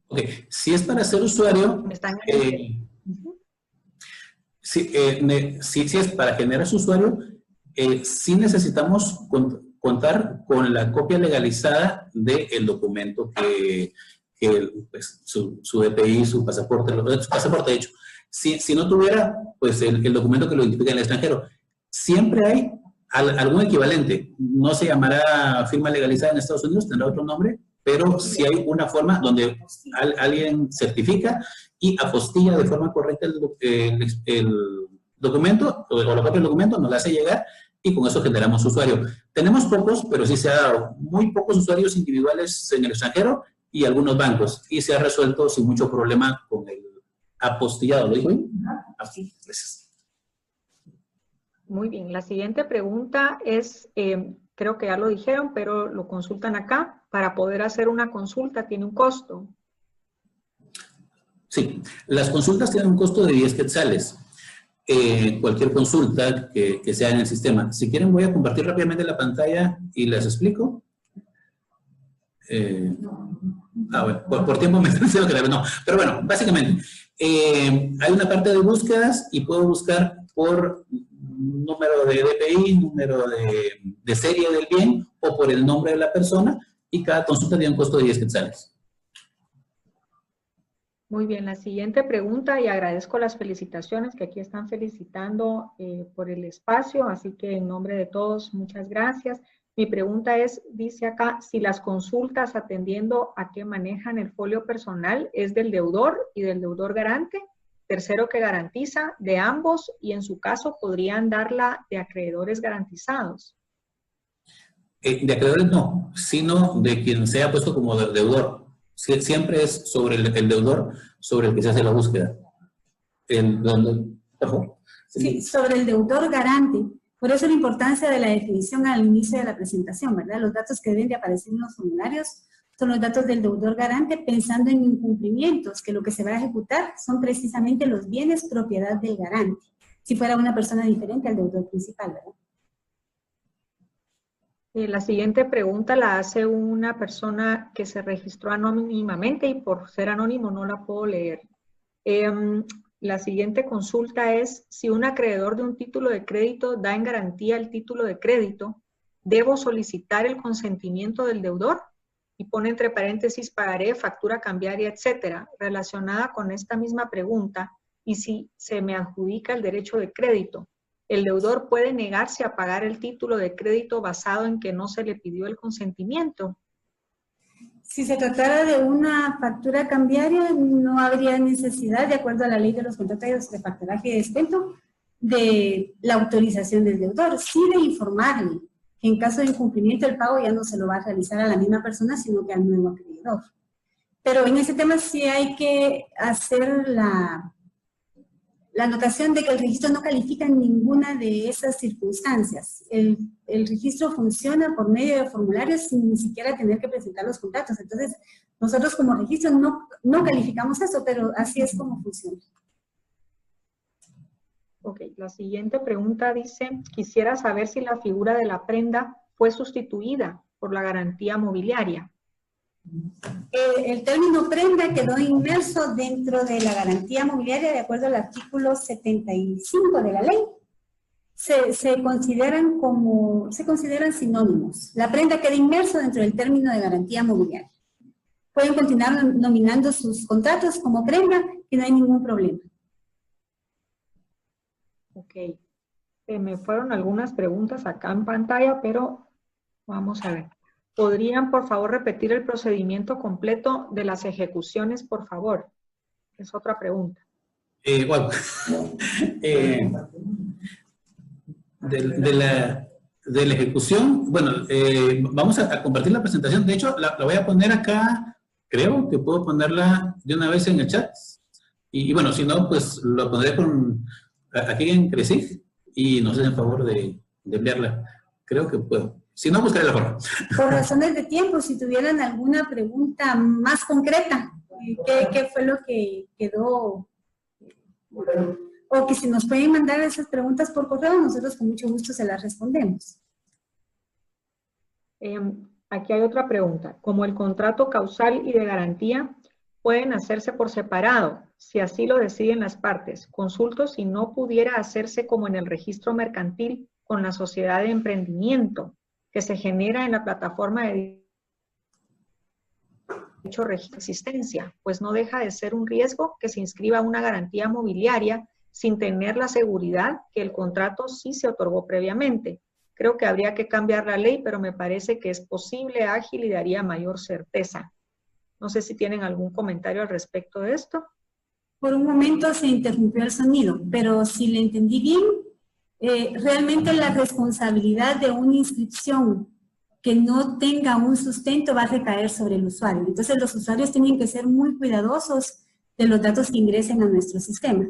Ok, si es para ser usuario, si es para generar su usuario, sí necesitamos contar con la copia legalizada del documento que pues, su DPI, su pasaporte, de hecho. Si no tuviera, pues el documento que lo identifica en el extranjero. Siempre hay algún equivalente. No se llamará firma legalizada en Estados Unidos, tendrá otro nombre, pero sí hay una forma donde alguien certifica y apostilla de forma correcta el documento, o la copia del documento, nos la hace llegar y con eso generamos usuario. Tenemos pocos, pero sí se ha dado muy pocos usuarios individuales en el extranjero y algunos bancos, y se ha resuelto sin mucho problema con el apostillado. ¿Lo dijo bien? Sí, gracias. Muy bien, la siguiente pregunta es, creo que ya lo dijeron, pero lo consultan acá. Para poder hacer una consulta tiene un costo. Sí, las consultas tienen un costo de 10 quetzales. Cualquier consulta que sea en el sistema. Si quieren voy a compartir rápidamente la pantalla y les explico. Bueno, por tiempo me estoy diciendo que no. Pero bueno, básicamente, hay una parte de búsquedas y puedo buscar por número de DPI, número de serie del bien o por el nombre de la persona, y cada consulta tiene un costo de 10 quetzales. Muy bien, la siguiente pregunta, y agradezco las felicitaciones que aquí están felicitando por el espacio, así que en nombre de todos, muchas gracias. Mi pregunta es, dice acá, si las consultas atendiendo a qué manejan el folio personal es del deudor y del deudor garante, tercero que garantiza, de ambos, y en su caso podrían darla de acreedores garantizados. De acreedores no, sino de quien sea puesto como deudor. Siempre es sobre el deudor sobre el que se hace la búsqueda. Sí, sobre el deudor garante. Por eso la importancia de la definición al inicio de la presentación, ¿verdad? Los datos que deben de aparecer en los formularios son los datos del deudor garante, pensando en incumplimientos, que lo que se va a ejecutar son precisamente los bienes propiedad del garante, si fuera una persona diferente al deudor principal, ¿verdad? La siguiente pregunta la hace una persona que se registró anónimamente y por ser anónimo no la puedo leer. La siguiente consulta es, si un acreedor de un título de crédito da en garantía el título de crédito, ¿debo solicitar el consentimiento del deudor? Y pone entre paréntesis, pagaré, factura cambiaria, etcétera, relacionada con esta misma pregunta, y si se me adjudica el derecho de crédito. ¿El deudor puede negarse a pagar el título de crédito basado en que no se le pidió el consentimiento? Si se tratara de una factura cambiaria, no habría necesidad, de acuerdo a la ley de los contratos de facturaje y descuento, de la autorización del deudor, sí de informarle que en caso de incumplimiento el pago ya no se lo va a realizar a la misma persona, sino que al nuevo acreedor. Pero en ese tema sí hay que hacer la anotación de que el registro no califica en ninguna de esas circunstancias. El registro funciona por medio de formularios sin ni siquiera tener que presentar los contratos. Entonces, nosotros como registro no calificamos eso, pero así es como funciona. Ok, la siguiente pregunta dice, quisiera saber si la figura de la prenda fue sustituida por la garantía mobiliaria. El término prenda quedó inmerso dentro de la garantía mobiliaria de acuerdo al artículo 75 de la ley. Se consideran sinónimos. La prenda queda inmerso dentro del término de garantía mobiliaria. Pueden continuar nominando sus contratos como prenda y no hay ningún problema. Ok, me fueron algunas preguntas acá en pantalla, pero vamos a ver. ¿Podrían, por favor, repetir el procedimiento completo de las ejecuciones, por favor? Es otra pregunta. Bueno, de la ejecución, bueno, vamos a compartir la presentación. De hecho, la voy a poner acá, creo que puedo ponerla de una vez en el chat. Y bueno, si no, pues lo pondré aquí en Cresig y nos hacen favor de enviarla. Creo que puedo. Si no, buscaré la forma. Por razones de tiempo, si tuvieran alguna pregunta más concreta, ¿qué fue lo que quedó? O que si nos pueden mandar esas preguntas por correo, nosotros con mucho gusto se las respondemos. Aquí hay otra pregunta. Como el contrato causal y de garantía pueden hacerse por separado, si así lo deciden las partes. Consulto si no pudiera hacerse como en el registro mercantil con la sociedad de emprendimiento que se genera en la plataforma de dicho registro de existencia, pues no deja de ser un riesgo que se inscriba una garantía mobiliaria sin tener la seguridad que el contrato sí se otorgó previamente. Creo que habría que cambiar la ley, pero me parece que es posible, ágil y daría mayor certeza. No sé si tienen algún comentario al respecto de esto. Por un momento se interrumpió el sonido, pero si le entendí bien, realmente la responsabilidad de una inscripción que no tenga un sustento va a recaer sobre el usuario. Entonces los usuarios tienen que ser muy cuidadosos de los datos que ingresen a nuestro sistema.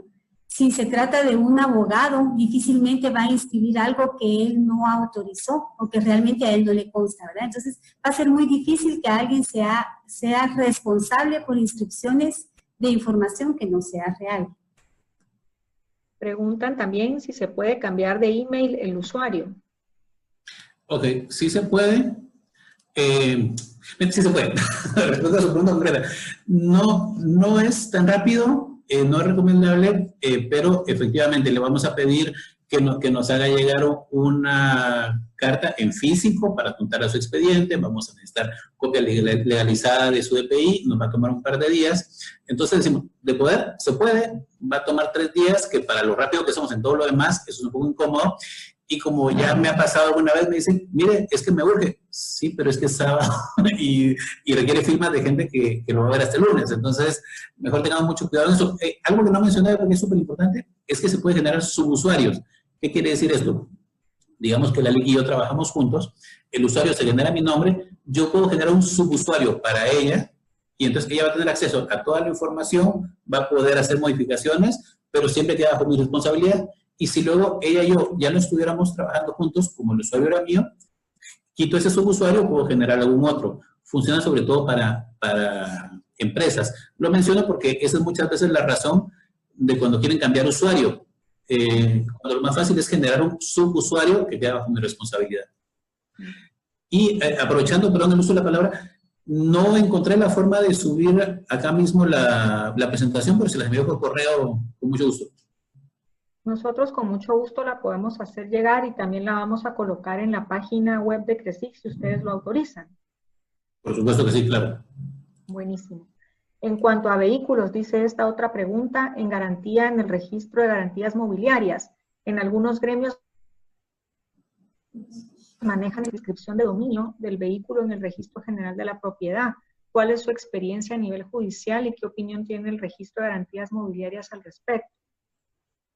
Si se trata de un abogado, difícilmente va a inscribir algo que él no autorizó o que realmente a él no le consta, ¿verdad? Entonces va a ser muy difícil que alguien sea responsable por inscripciones de información que no sea real. Preguntan también si se puede cambiar de email el usuario. Ok, sí se puede. Sí se puede. Respuesta a su pregunta concreta. No es tan rápido, no es recomendable, pero efectivamente le vamos a pedir que nos haga llegar una carta en físico para apuntar a su expediente. Vamos a necesitar copia legalizada de su DPI, nos va a tomar un par de días. Entonces decimos, de poder, se puede, va a tomar 3 días, que para lo rápido que somos en todo lo demás, eso es un poco incómodo. Y como ya me ha pasado alguna vez, me dicen, mire, es que me urge. Sí, pero es que es sábado y requiere firmas de gente que lo va a ver hasta el lunes. Entonces, mejor tengamos mucho cuidado en eso. Algo que no mencioné, porque es súper importante, es que se puede generar subusuarios. ¿Qué quiere decir esto? Digamos que la Lic y yo trabajamos juntos, el usuario se genera mi nombre, yo puedo generar un subusuario para ella, y entonces ella va a tener acceso a toda la información, va a poder hacer modificaciones, pero siempre queda bajo mi responsabilidad. Y si luego ella y yo ya no estuviéramos trabajando juntos, como el usuario era mío, quito ese subusuario, puedo generar algún otro. Funciona sobre todo para empresas. Lo menciono porque esa es muchas veces la razón de cuando quieren cambiar usuario. Cuando lo más fácil es generar un subusuario que queda bajo mi responsabilidad. Y aprovechando, perdón, el uso de la palabra, no encontré la forma de subir acá mismo la presentación, pero se las envío por correo con mucho gusto. Nosotros con mucho gusto la podemos hacer llegar y también la vamos a colocar en la página web de Cresig si ustedes lo autorizan. Por supuesto que sí, claro. Buenísimo. En cuanto a vehículos, dice esta otra pregunta, en garantía en el registro de garantías mobiliarias, En algunos gremios manejan la inscripción de dominio del vehículo en el Registro General de la Propiedad. ¿Cuál es su experiencia a nivel judicial y qué opinión tiene el Registro de Garantías Mobiliarias al respecto?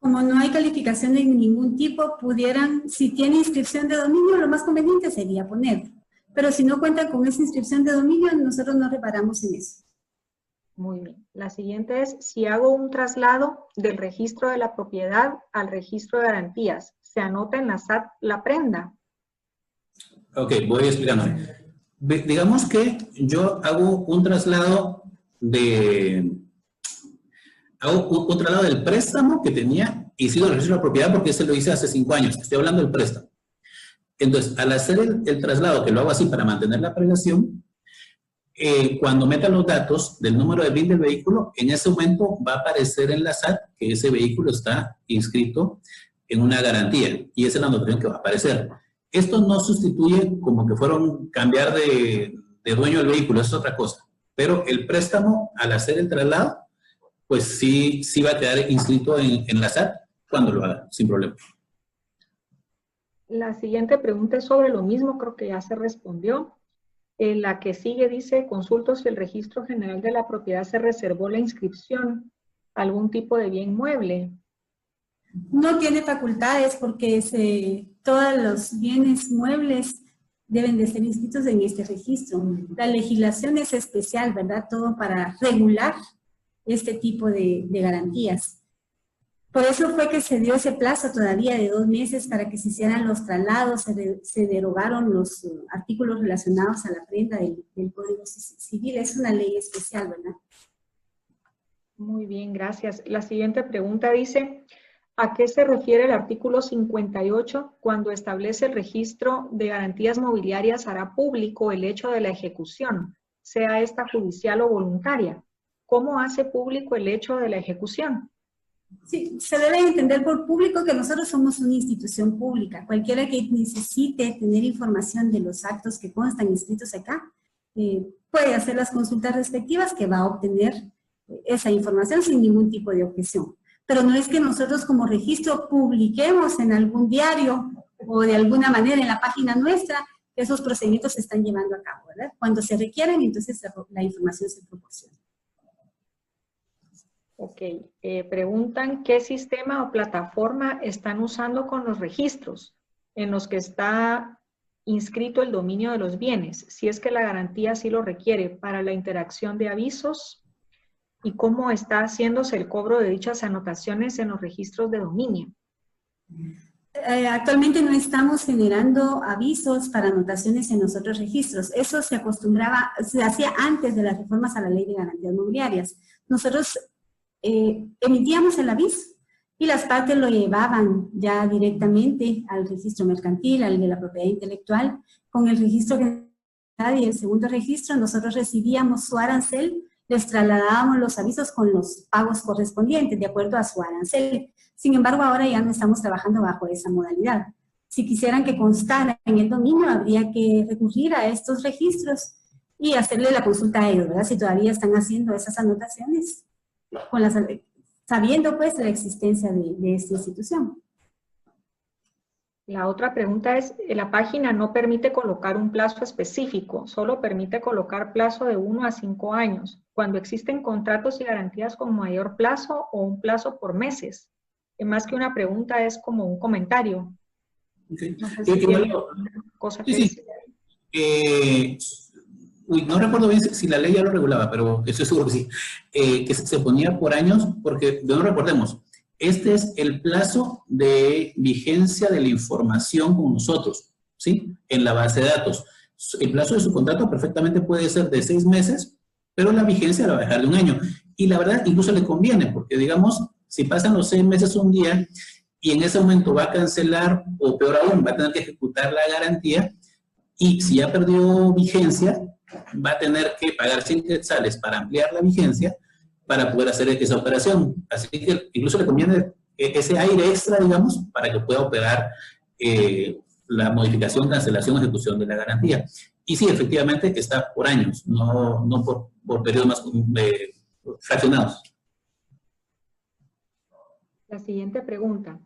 Como no hay calificación de ningún tipo, pudieran, si tiene inscripción de dominio, lo más conveniente sería ponerlo. Pero si no cuentan con esa inscripción de dominio, nosotros no reparamos en eso. Muy bien. La siguiente es, si hago un traslado del registro de la propiedad al registro de garantías, ¿se anota en la SAT la prenda? Ok, voy explicando. Digamos que yo hago un traslado del préstamo que tenía y sigo el registro de la propiedad porque ese lo hice hace 5 años. Estoy hablando del préstamo. Entonces, al hacer el traslado, que lo hago así para mantener la prelación, cuando meta los datos del número de BIN del vehículo, en ese momento va a aparecer en la SAT que ese vehículo está inscrito en una garantía y esa es la anotación que va a aparecer. Esto no sustituye como que fueron cambiar de dueño del vehículo, eso es otra cosa. Pero el préstamo, al hacer el traslado, pues sí va a quedar inscrito en la SAT cuando lo haga, sin problema. La siguiente pregunta es sobre lo mismo, creo que ya se respondió. La que sigue dice, consulto si el Registro General de la Propiedad se reservó la inscripción a algún tipo de bien mueble. No tiene facultades porque todos los bienes muebles deben de ser inscritos en este registro. La legislación es especial, ¿verdad? Todo para regular este tipo de garantías. Por eso fue que se dio ese plazo todavía de 2 meses para que se hicieran los traslados, se derogaron los artículos relacionados a la prenda del Código Civil. Es una ley especial, ¿verdad? Muy bien, gracias. La siguiente pregunta dice, ¿a qué se refiere el artículo 58 cuando establece el registro de garantías mobiliarias hará público el hecho de la ejecución, sea esta judicial o voluntaria? ¿Cómo hace público el hecho de la ejecución? Sí, se debe entender por público que nosotros somos una institución pública. Cualquiera que necesite tener información de los actos que constan inscritos acá, puede hacer las consultas respectivas que va a obtener esa información sin ningún tipo de objeción. Pero no es que nosotros como registro publiquemos en algún diario o de alguna manera en la página nuestra que esos procedimientos se están llevando a cabo, ¿verdad? Cuando se requieren, entonces la información se proporciona. Ok, preguntan qué sistema o plataforma están usando con los registros en los que está inscrito el dominio de los bienes, si es que la garantía sí lo requiere para la interacción de avisos y cómo está haciéndose el cobro de dichas anotaciones en los registros de dominio. Actualmente no estamos generando avisos para anotaciones en los otros registros. Eso se hacía antes de las reformas a la Ley de Garantías Mobiliarias. Nosotros emitíamos el aviso y las partes lo llevaban ya directamente al registro mercantil, al de la propiedad intelectual. Con el registro y el segundo registro nosotros recibíamos su arancel, les trasladábamos los avisos con los pagos correspondientes de acuerdo a su arancel. Sin embargo, ahora ya no estamos trabajando bajo esa modalidad. Si quisieran que constara en el dominio, habría que recurrir a estos registros y hacerle la consulta a ellos, ¿verdad? Si todavía están haciendo esas anotaciones, sabiendo pues la existencia de esta institución. La otra pregunta es, la página no permite colocar un plazo específico, solo permite colocar plazo de 1 a 5 años, cuando existen contratos y garantías con mayor plazo o un plazo por meses. Más que una pregunta es como un comentario. Okay. No sé si tiene cosa que decir. No recuerdo bien si la ley ya lo regulaba, pero estoy seguro que sí. Que se ponía por años, porque no recordemos, este es el plazo de vigencia de la información con nosotros, ¿sí? En la base de datos. El plazo de su contrato perfectamente puede ser de 6 meses, pero la vigencia la va a dejar de 1 año. Y la verdad, incluso le conviene, porque digamos, si pasan los 6 meses un día y en ese momento va a cancelar, o peor aún, va a tener que ejecutar la garantía, y si ya perdió vigencia, va a tener que pagar 100 quetzales para ampliar la vigencia para poder hacer esa operación. Así que incluso le conviene ese aire extra, digamos, para que pueda operar la modificación, cancelación, ejecución de la garantía. Y sí, efectivamente está por años, no por periodos más fraccionados. La siguiente pregunta.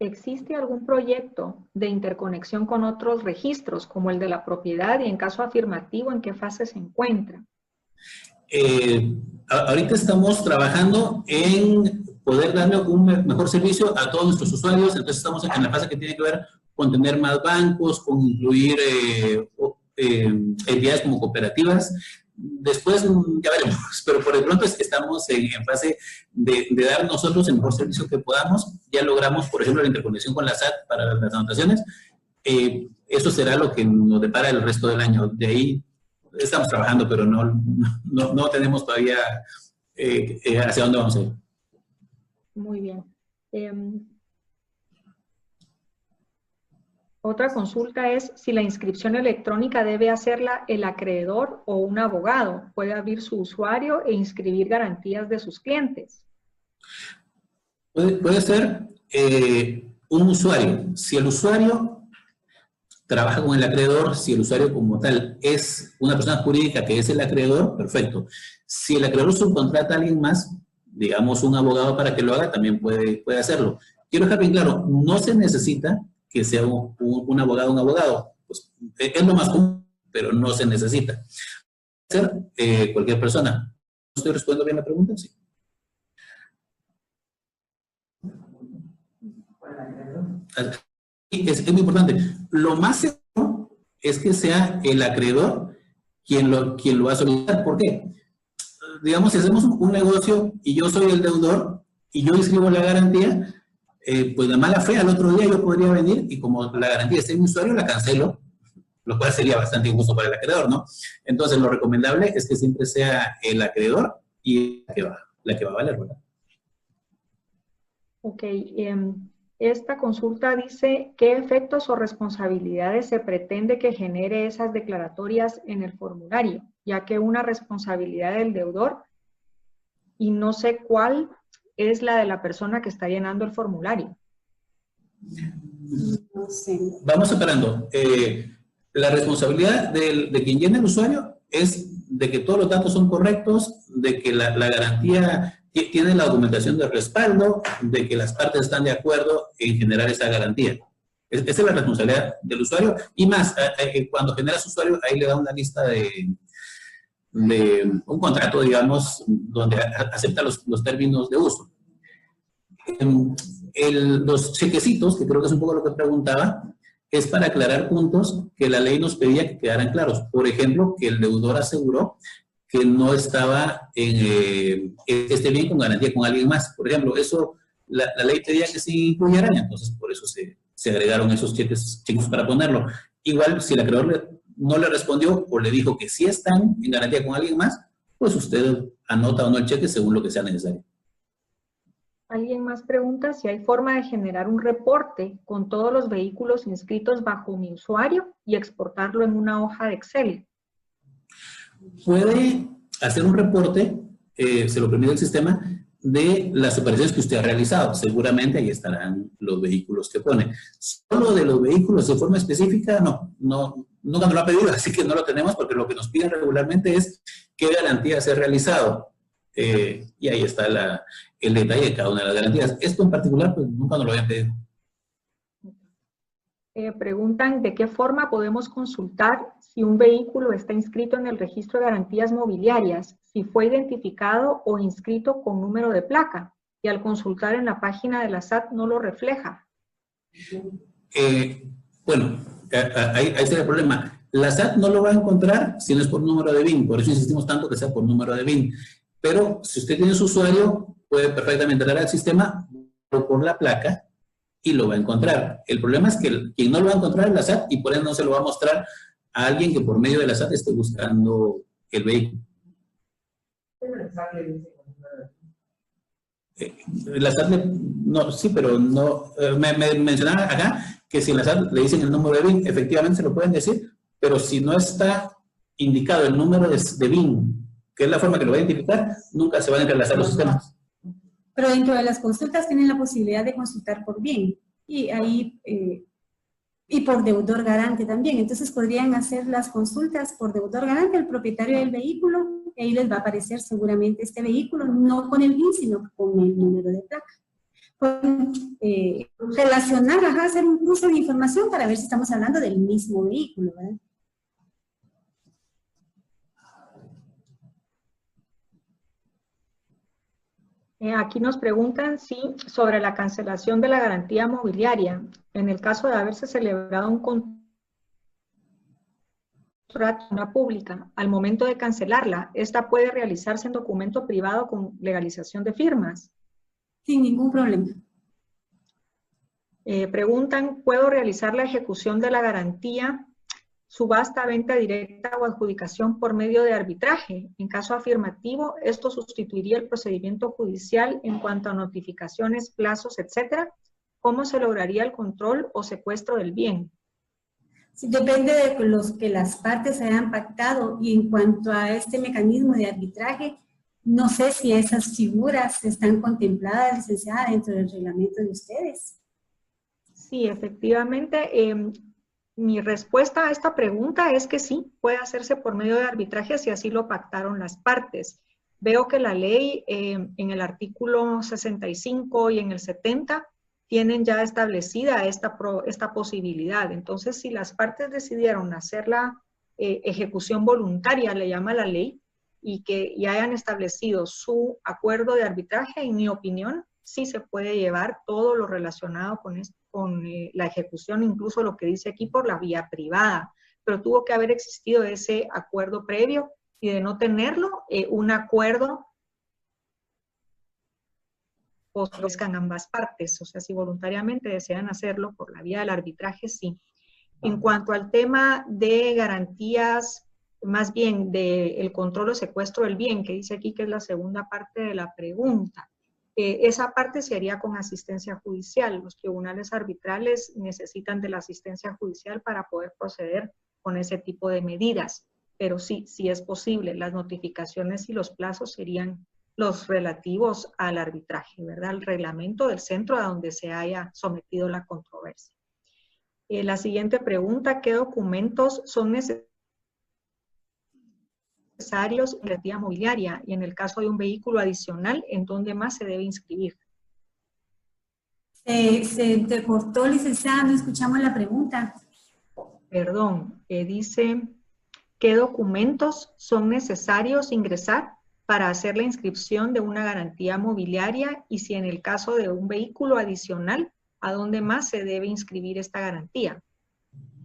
¿existe algún proyecto de interconexión con otros registros, como el de la propiedad, y en caso afirmativo, en qué fase se encuentra? Ahorita estamos trabajando en poder darle un mejor servicio a todos nuestros usuarios, entonces estamos en la fase que tiene que ver con tener más bancos, con incluir entidades como cooperativas. Después ya veremos, pero por el pronto estamos en fase de dar nosotros el mejor servicio que podamos. Ya logramos, por ejemplo, la interconexión con la SAT para las anotaciones. Eso será lo que nos depara el resto del año. De ahí estamos trabajando, pero no tenemos todavía hacia dónde vamos a ir. Muy bien. Otra consulta es si la inscripción electrónica debe hacerla el acreedor o un abogado. Puede abrir su usuario e inscribir garantías de sus clientes. Puede ser un usuario. Si el usuario trabaja con el acreedor, si el usuario como tal es una persona jurídica que es el acreedor, perfecto. Si el acreedor subcontrata a alguien más, digamos un abogado para que lo haga, también puede hacerlo. Quiero dejar bien claro, no se necesita que sea un abogado, pues es lo más común, pero no se necesita. Puede ser cualquier persona. ¿Estoy respondiendo bien la pregunta? Sí. Es muy importante. Lo más seguro es que sea el acreedor quien lo va a solicitar. ¿Por qué? Digamos, si hacemos un negocio y yo soy el deudor y yo inscribo la garantía, pues de mala fe al otro día yo podría venir y como la garantía está en mi usuario, la cancelo, lo cual sería bastante injusto para el acreedor, ¿no? Entonces, lo recomendable es que siempre sea el acreedor y la que va a valer, ¿verdad? Ok. Esta consulta dice, ¿qué efectos o responsabilidades se pretende que genere esas declaratorias en el formulario? Ya que una responsabilidad del deudor y no sé cuál es la de la persona que está llenando el formulario. No sé. Vamos separando. La responsabilidad de quien llena el usuario es de que todos los datos son correctos, de que la garantía tiene la documentación de respaldo, de que las partes están de acuerdo en generar esa garantía. Esa es la responsabilidad del usuario. Y más, cuando genera su usuario, ahí le da una lista de un contrato, digamos, donde acepta los términos de uso. Los chequecitos, que creo que es un poco lo que preguntaba, es para aclarar puntos que la ley nos pedía que quedaran claros. Por ejemplo, que el deudor aseguró que no estaba en este bien con garantía con alguien más. Por ejemplo, eso la ley pedía que se incluyeran, entonces por eso se agregaron esos cheques para ponerlo. Igual, si el acreedor no le respondió o le dijo que sí están en garantía con alguien más, pues usted anota o no el cheque según lo que sea necesario. Alguien más pregunta si hay forma de generar un reporte con todos los vehículos inscritos bajo mi usuario y exportarlo en una hoja de Excel. Puede hacer un reporte, se lo permite el sistema, de las operaciones que usted ha realizado. Seguramente ahí estarán los vehículos que pone. Solo de los vehículos de forma específica, no, nunca nos lo ha pedido, así que no lo tenemos porque lo que nos piden regularmente es qué garantía se ha realizado. Y ahí está el detalle de cada una de las garantías. Esto en particular, pues nunca nos lo habían pedido. Preguntan de qué forma podemos consultar si un vehículo está inscrito en el registro de garantías mobiliarias, si fue identificado o inscrito con número de placa, y al consultar en la página de la SAT no lo refleja. Bueno, ahí está el problema. La SAT no lo va a encontrar si no es por número de BIN, por eso insistimos tanto que sea por número de BIN. Pero si usted tiene su usuario, puede perfectamente entrar al sistema por la placa y lo va a encontrar. El problema es que quien no lo va a encontrar es la SAT y por eso no se lo va a mostrar a alguien que por medio de la SAT esté buscando el vehículo. La SAT no, sí, pero no, me mencionaba acá que si la SAT le dicen el número de BIN, efectivamente se lo pueden decir, pero si no está indicado el número de BIN, que es la forma que lo va a identificar, nunca se van a entrelazar los sistemas. Pero dentro de las consultas tienen la posibilidad de consultar por bien y ahí y por deudor garante también. Entonces podrían hacer las consultas por deudor garante, el propietario del vehículo, y ahí les va a aparecer seguramente este vehículo, no con el BIN, sino con el número de placa. pueden relacionar, hacer un cruce de información para ver si estamos hablando del mismo vehículo, ¿verdad? Aquí nos preguntan si sobre la cancelación de la garantía mobiliaria, en el caso de haberse celebrado un contrato una pública, al momento de cancelarla, ¿esta puede realizarse en documento privado con legalización de firmas? Sin ningún problema. Preguntan, ¿puedo realizar la ejecución de la garantía, subasta, venta directa o adjudicación por medio de arbitraje? En caso afirmativo, ¿esto sustituiría el procedimiento judicial en cuanto a notificaciones, plazos, etcétera? ¿Cómo se lograría el control o secuestro del bien? Sí, depende de los que las partes hayan pactado, y en cuanto a este mecanismo de arbitraje, no sé si esas figuras están contempladas, licenciada, dentro del reglamento de ustedes. Sí, efectivamente. Mi respuesta a esta pregunta es que sí, puede hacerse por medio de arbitraje si así lo pactaron las partes. Veo que la ley en el artículo 65 y en el 70 tienen ya establecida esta posibilidad. Entonces, si las partes decidieron hacer la ejecución voluntaria, le llama la ley, y que ya hayan establecido su acuerdo de arbitraje, en mi opinión, sí se puede llevar todo lo relacionado con la ejecución, incluso lo que dice aquí por la vía privada. Pero tuvo que haber existido ese acuerdo previo, y de no tenerlo, un acuerdo ofrezcan ambas partes. O sea, si voluntariamente desean hacerlo por la vía del arbitraje, sí. En cuanto al tema de garantías, más bien del control o secuestro del bien, que dice aquí que es la segunda parte de la pregunta, esa parte se haría con asistencia judicial. Los tribunales arbitrales necesitan de la asistencia judicial para poder proceder con ese tipo de medidas. Pero sí, sí es posible. Las notificaciones y los plazos serían los relativos al arbitraje, ¿verdad? Al reglamento del centro a donde se haya sometido la controversia. La siguiente pregunta, ¿qué documentos son necesarios en la garantía mobiliaria? Y en el caso de un vehículo adicional, ¿en dónde más se debe inscribir? Se entrecortó, licenciada, no escuchamos la pregunta. Perdón, dice, ¿qué documentos son necesarios ingresar para hacer la inscripción de una garantía mobiliaria? Y si en el caso de un vehículo adicional, ¿a dónde más se debe inscribir esta garantía?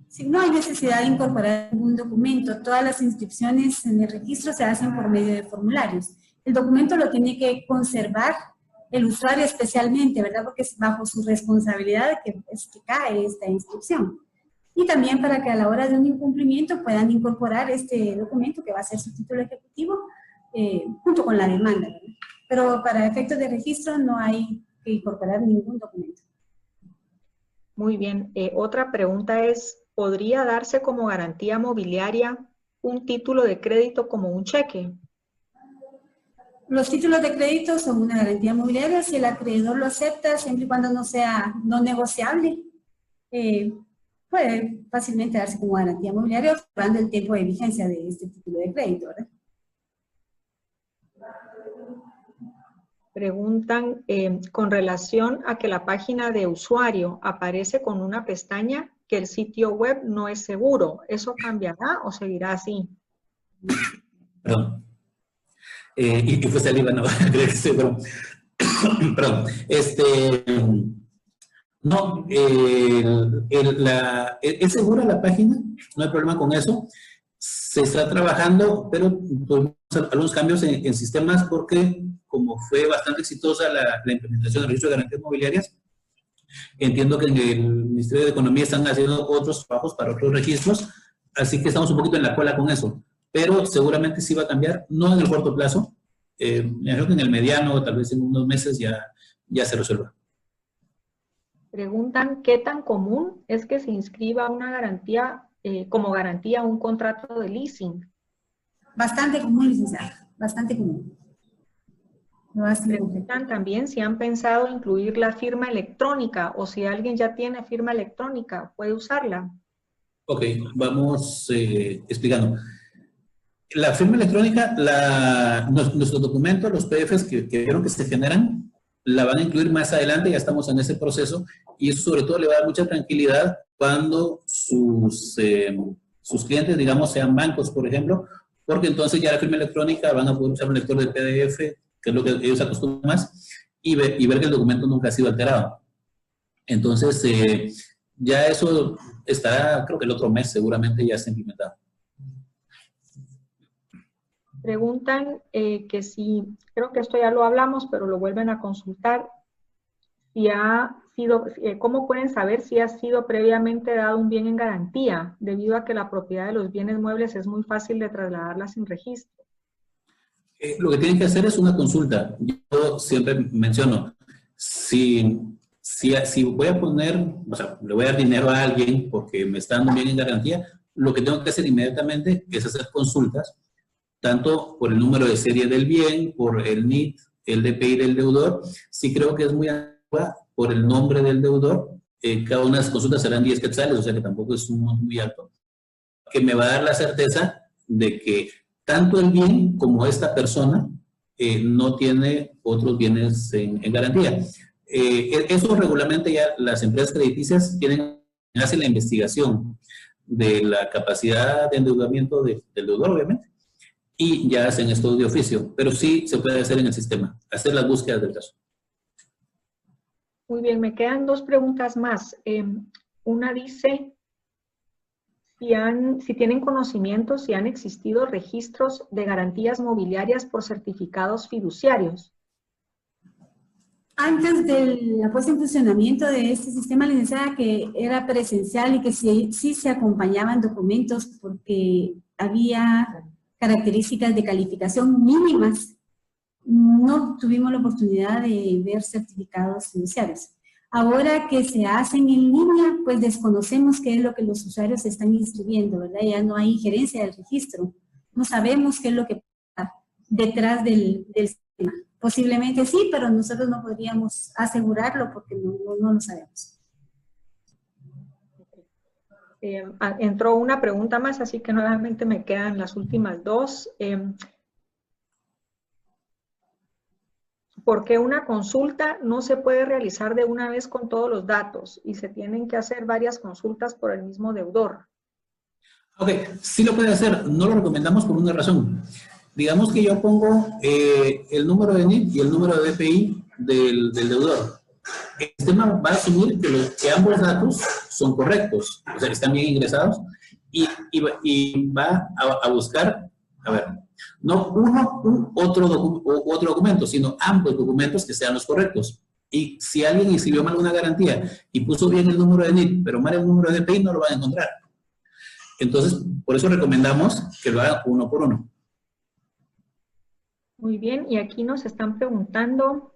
Sí, no hay necesidad de incorporar ningún documento. Todas las inscripciones en el registro se hacen por medio de formularios. El documento lo tiene que conservar el usuario especialmente, ¿verdad? Porque es bajo su responsabilidad que cae esta inscripción. Y también para que a la hora de un incumplimiento puedan incorporar este documento que va a ser su título ejecutivo junto con la demanda, ¿verdad? Pero para efectos de registro no hay que incorporar ningún documento. Muy bien. Otra pregunta es, ¿podría darse como garantía mobiliaria un título de crédito como un cheque? Los títulos de crédito son una garantía mobiliaria si el acreedor lo acepta, siempre y cuando no sea no negociable. Puede fácilmente darse como garantía mobiliaria, observando el tiempo de vigencia de este título de crédito, ¿verdad? Preguntan con relación a que la página de usuario aparece con una pestaña que el sitio web no es seguro. ¿Eso cambiará o seguirá así? Perdón. Y fue saliva, no, perdón. Perdón. No, es segura la página, no hay problema con eso. Se está trabajando, pero tuvimos algunos cambios en sistemas porque como fue bastante exitosa la implementación del registro de garantías mobiliarias, entiendo que en el Ministerio de Economía están haciendo otros trabajos para otros registros, así que estamos un poquito en la cola con eso. Pero seguramente sí va a cambiar, no en el corto plazo, me imagino que en el mediano, tal vez en unos meses ya se resuelva. Preguntan, ¿qué tan común es que se inscriba una garantía, como garantía un contrato de leasing? Bastante común, licenciada, bastante común. Preguntan también si han pensado incluir la firma electrónica o si alguien ya tiene firma electrónica, ¿puede usarla? Ok, vamos explicando. La firma electrónica, nuestros documentos, los PDFs que vieron que se generan, la van a incluir más adelante, ya estamos en ese proceso, y eso sobre todo le va a dar mucha tranquilidad cuando sus clientes, digamos, sean bancos, por ejemplo, porque entonces ya la firma electrónica van a poder usar un lector de PDF, que es lo que ellos acostumbran más, y ver que el documento nunca ha sido alterado. Entonces, ya eso estará, creo que el otro mes seguramente ya está implementado. Preguntan que si, creo que esto ya lo hablamos, pero lo vuelven a consultar, si ha sido, ¿cómo pueden saber si ha sido previamente dado un bien en garantía, debido a que la propiedad de los bienes muebles es muy fácil de trasladarla sin registro? Lo que tienen que hacer es una consulta. Yo siempre menciono, si voy a poner, o sea, le voy a dar dinero a alguien porque me está dando un bien en garantía, lo que tengo que hacer inmediatamente es hacer consultas, tanto por el número de serie del bien, por el NIT, el DPI del deudor. Si creo que es muy antigua, por el nombre del deudor, cada una de las consultas serán 10 quetzales, o sea que tampoco es un monto muy alto, que me va a dar la certeza de que tanto el bien como esta persona no tiene otros bienes en garantía. Eso regularmente ya las empresas crediticias hacen la investigación de la capacidad de endeudamiento del deudor, obviamente, y ya hacen esto de oficio, pero sí se puede hacer en el sistema, hacer las búsquedas del caso. Muy bien, me quedan dos preguntas más. Una dice, si tienen conocimiento, si han existido registros de garantías mobiliarias por certificados fiduciarios. Antes de la puesta en funcionamiento de este sistema, licenciada, que era presencial y que sí se acompañaban documentos porque había características de calificación mínimas, no tuvimos la oportunidad de ver certificados fiduciarios. Ahora que se hacen en línea, pues desconocemos qué es lo que los usuarios están inscribiendo, ¿verdad? Ya no hay injerencia del registro. No sabemos qué es lo que pasa detrás del sistema. Posiblemente sí, pero nosotros no podríamos asegurarlo porque no lo sabemos. Entró una pregunta más, así que nuevamente me quedan las últimas dos. ¿Por qué una consulta no se puede realizar de una vez con todos los datos y se tienen que hacer varias consultas por el mismo deudor? Ok, sí lo puede hacer, no lo recomendamos por una razón. Digamos que yo pongo el número de NIT y el número de DPI del deudor. El sistema va a asumir que ambos datos son correctos, o sea, que están bien ingresados, y va a buscar, a ver, no otro documento, sino ambos documentos que sean los correctos. Y si alguien inscribió mal una garantía y puso bien el número de NIT, pero mal el número de DPI, no lo van a encontrar. Entonces, por eso recomendamos que lo hagan uno por uno. Muy bien, y aquí nos están preguntando,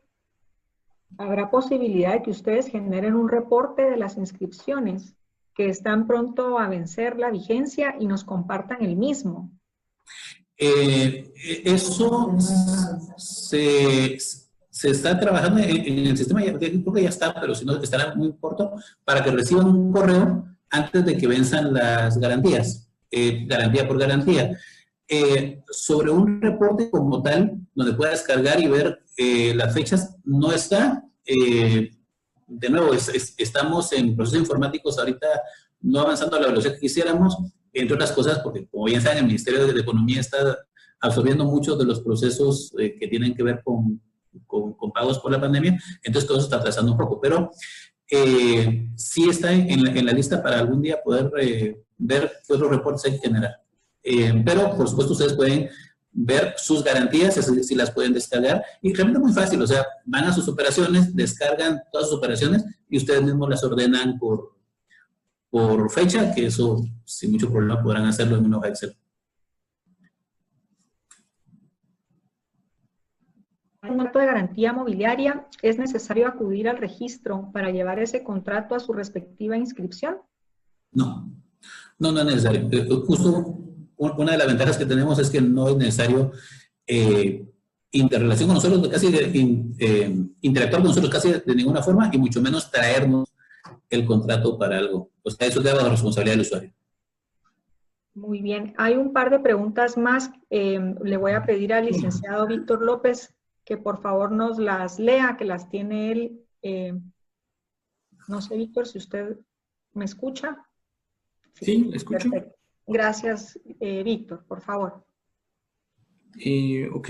¿habrá posibilidad de que ustedes generen un reporte de las inscripciones que están pronto a vencer la vigencia y nos compartan el mismo? Eso se está trabajando en el sistema, creo que ya está, pero si no, estará muy corto, para que reciban un correo antes de que venzan las garantías, garantía por garantía. Sobre un reporte como tal, donde pueda descargar y ver las fechas, no está. De nuevo, estamos en procesos informáticos ahorita no avanzando a la velocidad que quisiéramos, entre otras cosas, porque como bien saben, el Ministerio de Economía está absorbiendo muchos de los procesos que tienen que ver con pagos por la pandemia, entonces todo eso está atrasando un poco, pero sí está en la lista para algún día poder ver qué otros reportes hay que generar. Pero, por supuesto, ustedes pueden ver sus garantías, si las pueden descargar, y realmente es muy fácil, o sea, van a sus operaciones, descargan todas sus operaciones y ustedes mismos las ordenan por fecha, que eso, sin mucho problema, podrán hacerlo en una hoja Excel. En un contrato de garantía mobiliaria, ¿es necesario acudir al registro para llevar ese contrato a su respectiva inscripción? No es necesario. Justo una de las ventajas que tenemos es que no es necesario interrelación con nosotros, interactuar con nosotros casi de ninguna forma, y mucho menos traernos el contrato para algo. O sea, eso queda bajo responsabilidad del usuario. Muy bien. Hay un par de preguntas más. Le voy a pedir al licenciado Víctor López que por favor nos las lea, que las tiene él. No sé, Víctor, si usted me escucha. Sí, escucho. Perfecto. Gracias, Víctor, por favor. Ok,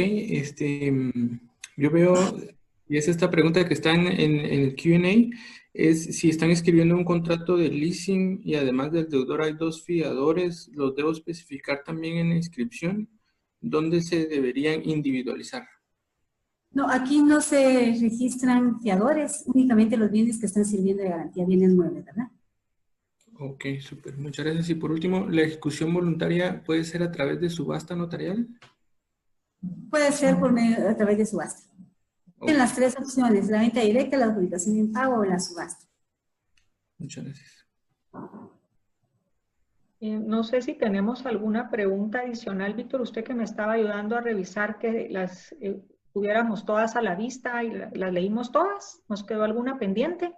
yo veo, y es esta pregunta que está en el Q&A, es si están escribiendo un contrato de leasing y además del deudor hay 2 fiadores, ¿los debo especificar también en la inscripción? ¿Dónde se deberían individualizar? No, aquí no se registran fiadores, únicamente los bienes que están sirviendo de garantía, bienes muebles, ¿verdad? Ok, súper, muchas gracias. Y por último, ¿la ejecución voluntaria puede ser a través de subasta notarial? Puede ser a través de subasta. Ok, En las 3 opciones, la venta directa, la adjudicación en pago o la subasta. muchas gracias. No sé si tenemos alguna pregunta adicional, Víctor, usted que me estaba ayudando a revisar que las pudiéramos todas a la vista y las leímos todas. ¿Nos quedó alguna pendiente?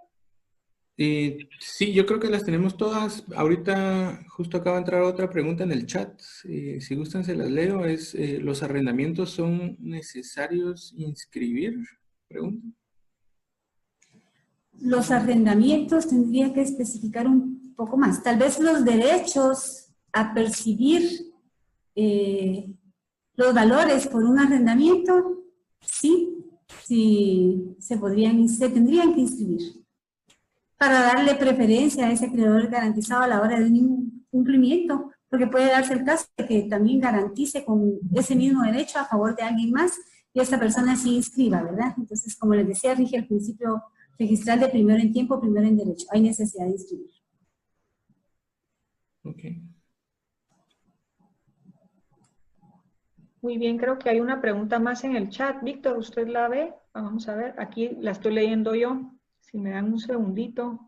Sí, yo creo que las tenemos todas. Ahorita justo acaba de entrar otra pregunta en el chat. Si gustan se las leo. ¿Los arrendamientos son necesarios inscribir? Pregunta. Los arrendamientos tendría que especificar un poco más. Tal vez los derechos a percibir los valores por un arrendamiento, sí se tendrían que inscribir para darle preferencia a ese acreedor garantizado a la hora de un cumplimiento, porque puede darse el caso de que también garantice con ese mismo derecho a favor de alguien más y esta persona sí inscriba, ¿verdad? Entonces, como les decía, rige el principio registral de primero en tiempo, primero en derecho. Hay necesidad de inscribir. Ok. Muy bien, creo que hay una pregunta más en el chat. Víctor, ¿usted la ve? Vamos a ver, aquí la estoy leyendo yo. Si me dan un segundito.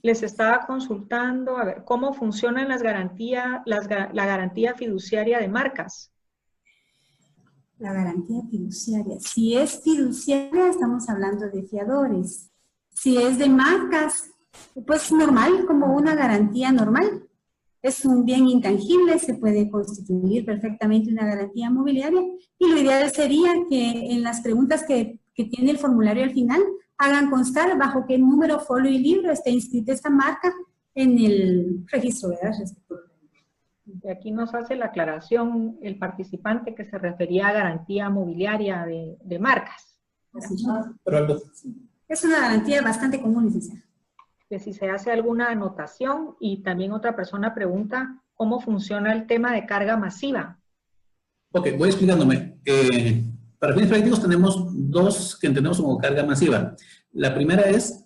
Les estaba consultando, a ver, ¿cómo funcionan las garantías, la garantía fiduciaria de marcas? La garantía fiduciaria. Si es fiduciaria, estamos hablando de fiadores. Si es de marcas, pues normal, como una garantía normal. Es un bien intangible, se puede constituir perfectamente una garantía mobiliaria y lo ideal sería que en las preguntas que tiene el formulario al final hagan constar bajo qué número, folio y libro está inscrita esta marca en el registro, ¿verdad? De aquí nos hace la aclaración el participante que se refería a garantía mobiliaria de marcas. Es una garantía bastante común, licenciada. Que si se hace alguna anotación y también otra persona pregunta cómo funciona el tema de carga masiva. Ok, voy explicándome. Para fines prácticos tenemos 2 que entendemos como carga masiva. La primera es,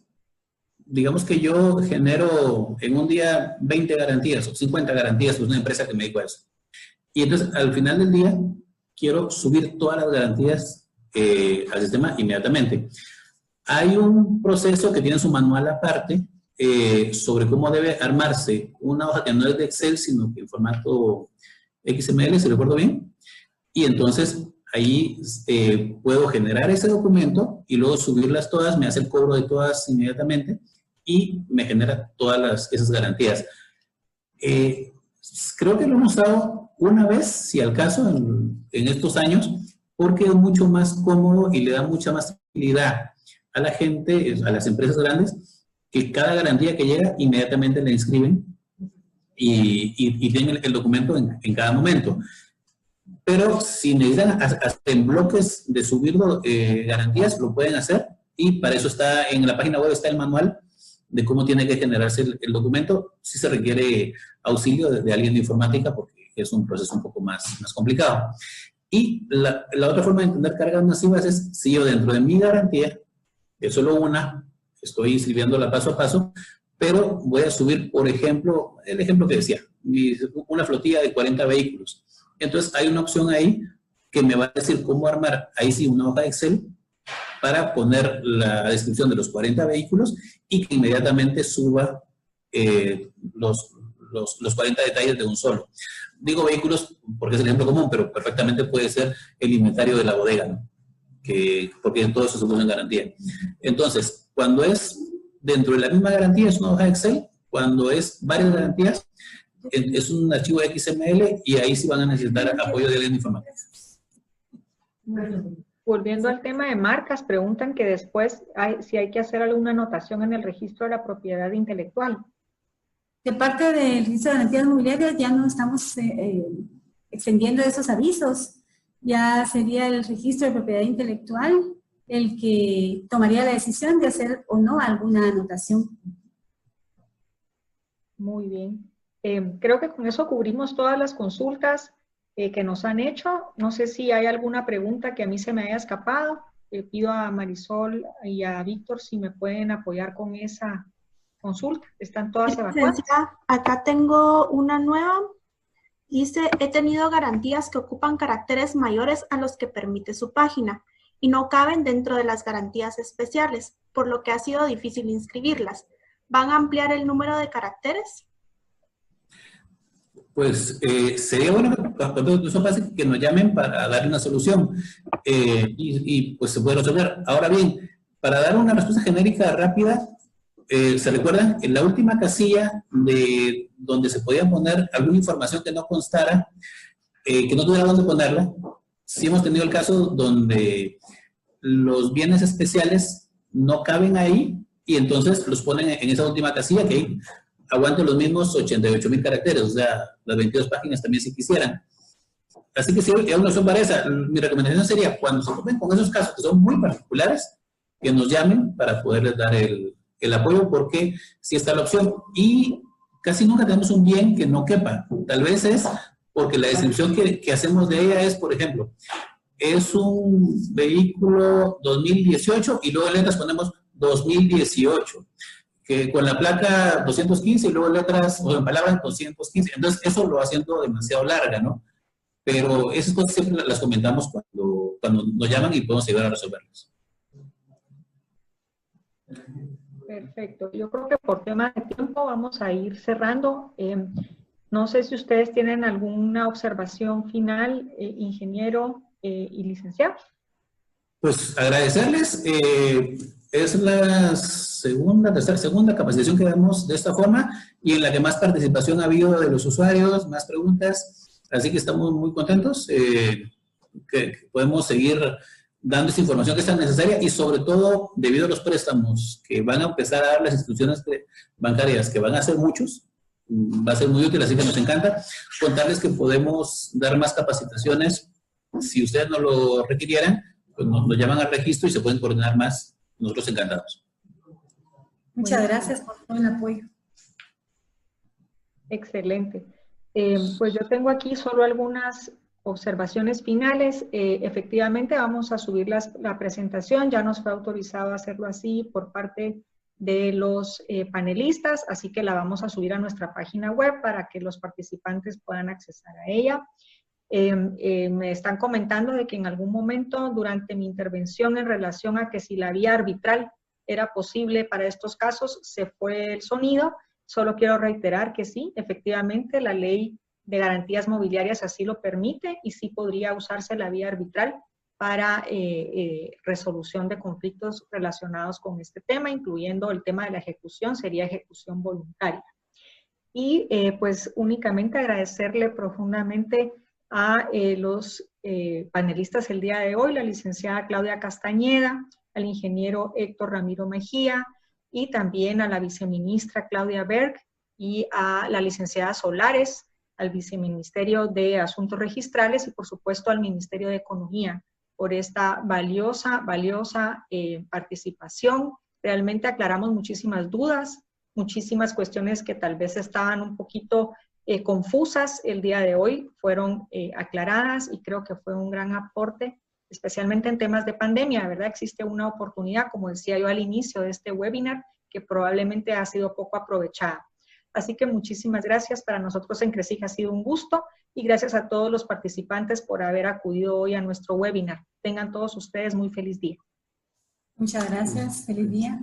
digamos que yo genero en un día 20 garantías o 50 garantías, pues una empresa que me dedico a eso. Y entonces al final del día quiero subir todas las garantías al sistema inmediatamente. Hay un proceso que tiene su manual aparte sobre cómo debe armarse una hoja que no es de Excel, sino que en formato XML, si recuerdo bien. Y entonces ahí puedo generar ese documento y luego subirlas todas, me hace el cobro de todas inmediatamente y me genera todas esas garantías. Creo que lo hemos usado una vez, si al caso, en estos años, porque es mucho más cómodo y le da mucha más tranquilidad a la gente, a las empresas grandes, que cada garantía que llega inmediatamente la inscriben y tienen el documento en cada momento. Pero si necesitan hasta en bloques de subir garantías, lo pueden hacer y para eso está en la página web, está el manual de cómo tiene que generarse el documento. Si se requiere auxilio de alguien de informática porque es un proceso un poco más complicado. Y la otra forma de entender cargas masivas es si yo dentro de mi garantía, es solo una, estoy inscribiéndola paso a paso, pero voy a subir, por ejemplo, el ejemplo que decía, una flotilla de 40 vehículos. Entonces hay una opción ahí que me va a decir cómo armar, ahí sí, una hoja de Excel para poner la descripción de los 40 vehículos y que inmediatamente suba los 40 detalles de un solo. Digo vehículos porque es el ejemplo común, pero perfectamente puede ser el inventario de la bodega, ¿no? Porque todo eso se puso en garantía. Entonces, cuando es dentro de la misma garantía es una hoja de Excel, cuando es varias garantías es un archivo XML y ahí sí van a necesitar apoyo de alguien informático. Volviendo al tema de marcas, preguntan que después si hay que hacer alguna anotación en el registro de la propiedad intelectual. De parte del registro de garantías mobiliarias ya no estamos extendiendo esos avisos. Ya sería el registro de propiedad intelectual el que tomaría la decisión de hacer o no alguna anotación. Muy bien. Creo que con eso cubrimos todas las consultas que nos han hecho. No sé si hay alguna pregunta que a mí se me haya escapado. Pido a Marisol y a Víctor si me pueden apoyar con esa consulta. ¿Están todas evacuadas? Acá tengo una nueva. Dice, he tenido garantías que ocupan caracteres mayores a los que permite su página y no caben dentro de las garantías especiales, por lo que ha sido difícil inscribirlas. ¿Van a ampliar el número de caracteres? Pues sería bueno que nos llamen para dar una solución y pues se puede resolver. Ahora bien, para dar una respuesta genérica rápida, ¿se recuerdan? En la última casilla de donde se podía poner alguna información que no constara, que no tuviera dónde ponerla, sí hemos tenido el caso donde los bienes especiales no caben ahí y entonces los ponen en esa última casilla que ahí aguantan los mismos 88,000 caracteres, o sea, las 22 páginas también si quisieran. Así que si hay una opción para esa, mi recomendación sería, cuando se topen con esos casos que son muy particulares, que nos llamen para poderles dar el apoyo, porque sí está la opción. Y casi nunca tenemos un bien que no quepa. Tal vez es porque la descripción que hacemos de ella es, por ejemplo, es un vehículo 2018 y luego en letras ponemos 2018. Que con la placa 215 y luego letras o en palabras 215. Entonces, eso lo va haciendo demasiado larga, ¿no? Pero esas cosas siempre las comentamos cuando nos llaman y podemos llegar a resolverlas. Perfecto. Yo creo que por tema de tiempo vamos a ir cerrando. No sé si ustedes tienen alguna observación final, ingeniero y licenciado. Pues agradecerles. Es la segunda capacitación que damos de esta forma y en la que más participación ha habido de los usuarios, más preguntas. Así que estamos muy contentos que podemos seguir dando esa información que es tan necesaria y sobre todo debido a los préstamos que van a empezar a dar las instituciones bancarias, que van a ser muchos, va a ser muy útil, así que nos encanta contarles que podemos dar más capacitaciones. Si ustedes no lo requirieran, pues nos llaman al registro y se pueden coordinar más. Nosotros encantados. Muchas gracias por todo el apoyo. Excelente. Pues yo tengo aquí solo algunas observaciones finales. Efectivamente vamos a subir la presentación, ya nos fue autorizado hacerlo así por parte de los panelistas, así que la vamos a subir a nuestra página web para que los participantes puedan accesar a ella. Me están comentando de que en algún momento durante mi intervención en relación a que si la vía arbitral era posible para estos casos, se fue el sonido. Solo quiero reiterar que sí, efectivamente la ley de garantías mobiliarias así lo permite y sí podría usarse la vía arbitral para resolución de conflictos relacionados con este tema, incluyendo el tema de la ejecución, sería ejecución voluntaria. Y pues únicamente agradecerle profundamente a los panelistas el día de hoy, la licenciada Claudia Castañeda, al ingeniero Héctor Ramiro Mejía y también a la viceministra Claudia Berg y a la licenciada Solares, al Viceministerio de Asuntos Registrales y por supuesto al Ministerio de Economía por esta valiosa participación. Realmente aclaramos muchísimas dudas, muchísimas cuestiones que tal vez estaban un poquito confusas el día de hoy, fueron aclaradas y creo que fue un gran aporte, especialmente en temas de pandemia, ¿verdad? Existe una oportunidad, como decía yo al inicio de este webinar, que probablemente ha sido poco aprovechada. Así que muchísimas gracias. Para nosotros en CRESIG ha sido un gusto y gracias a todos los participantes por haber acudido hoy a nuestro webinar. Tengan todos ustedes muy feliz día. Muchas gracias. Feliz día.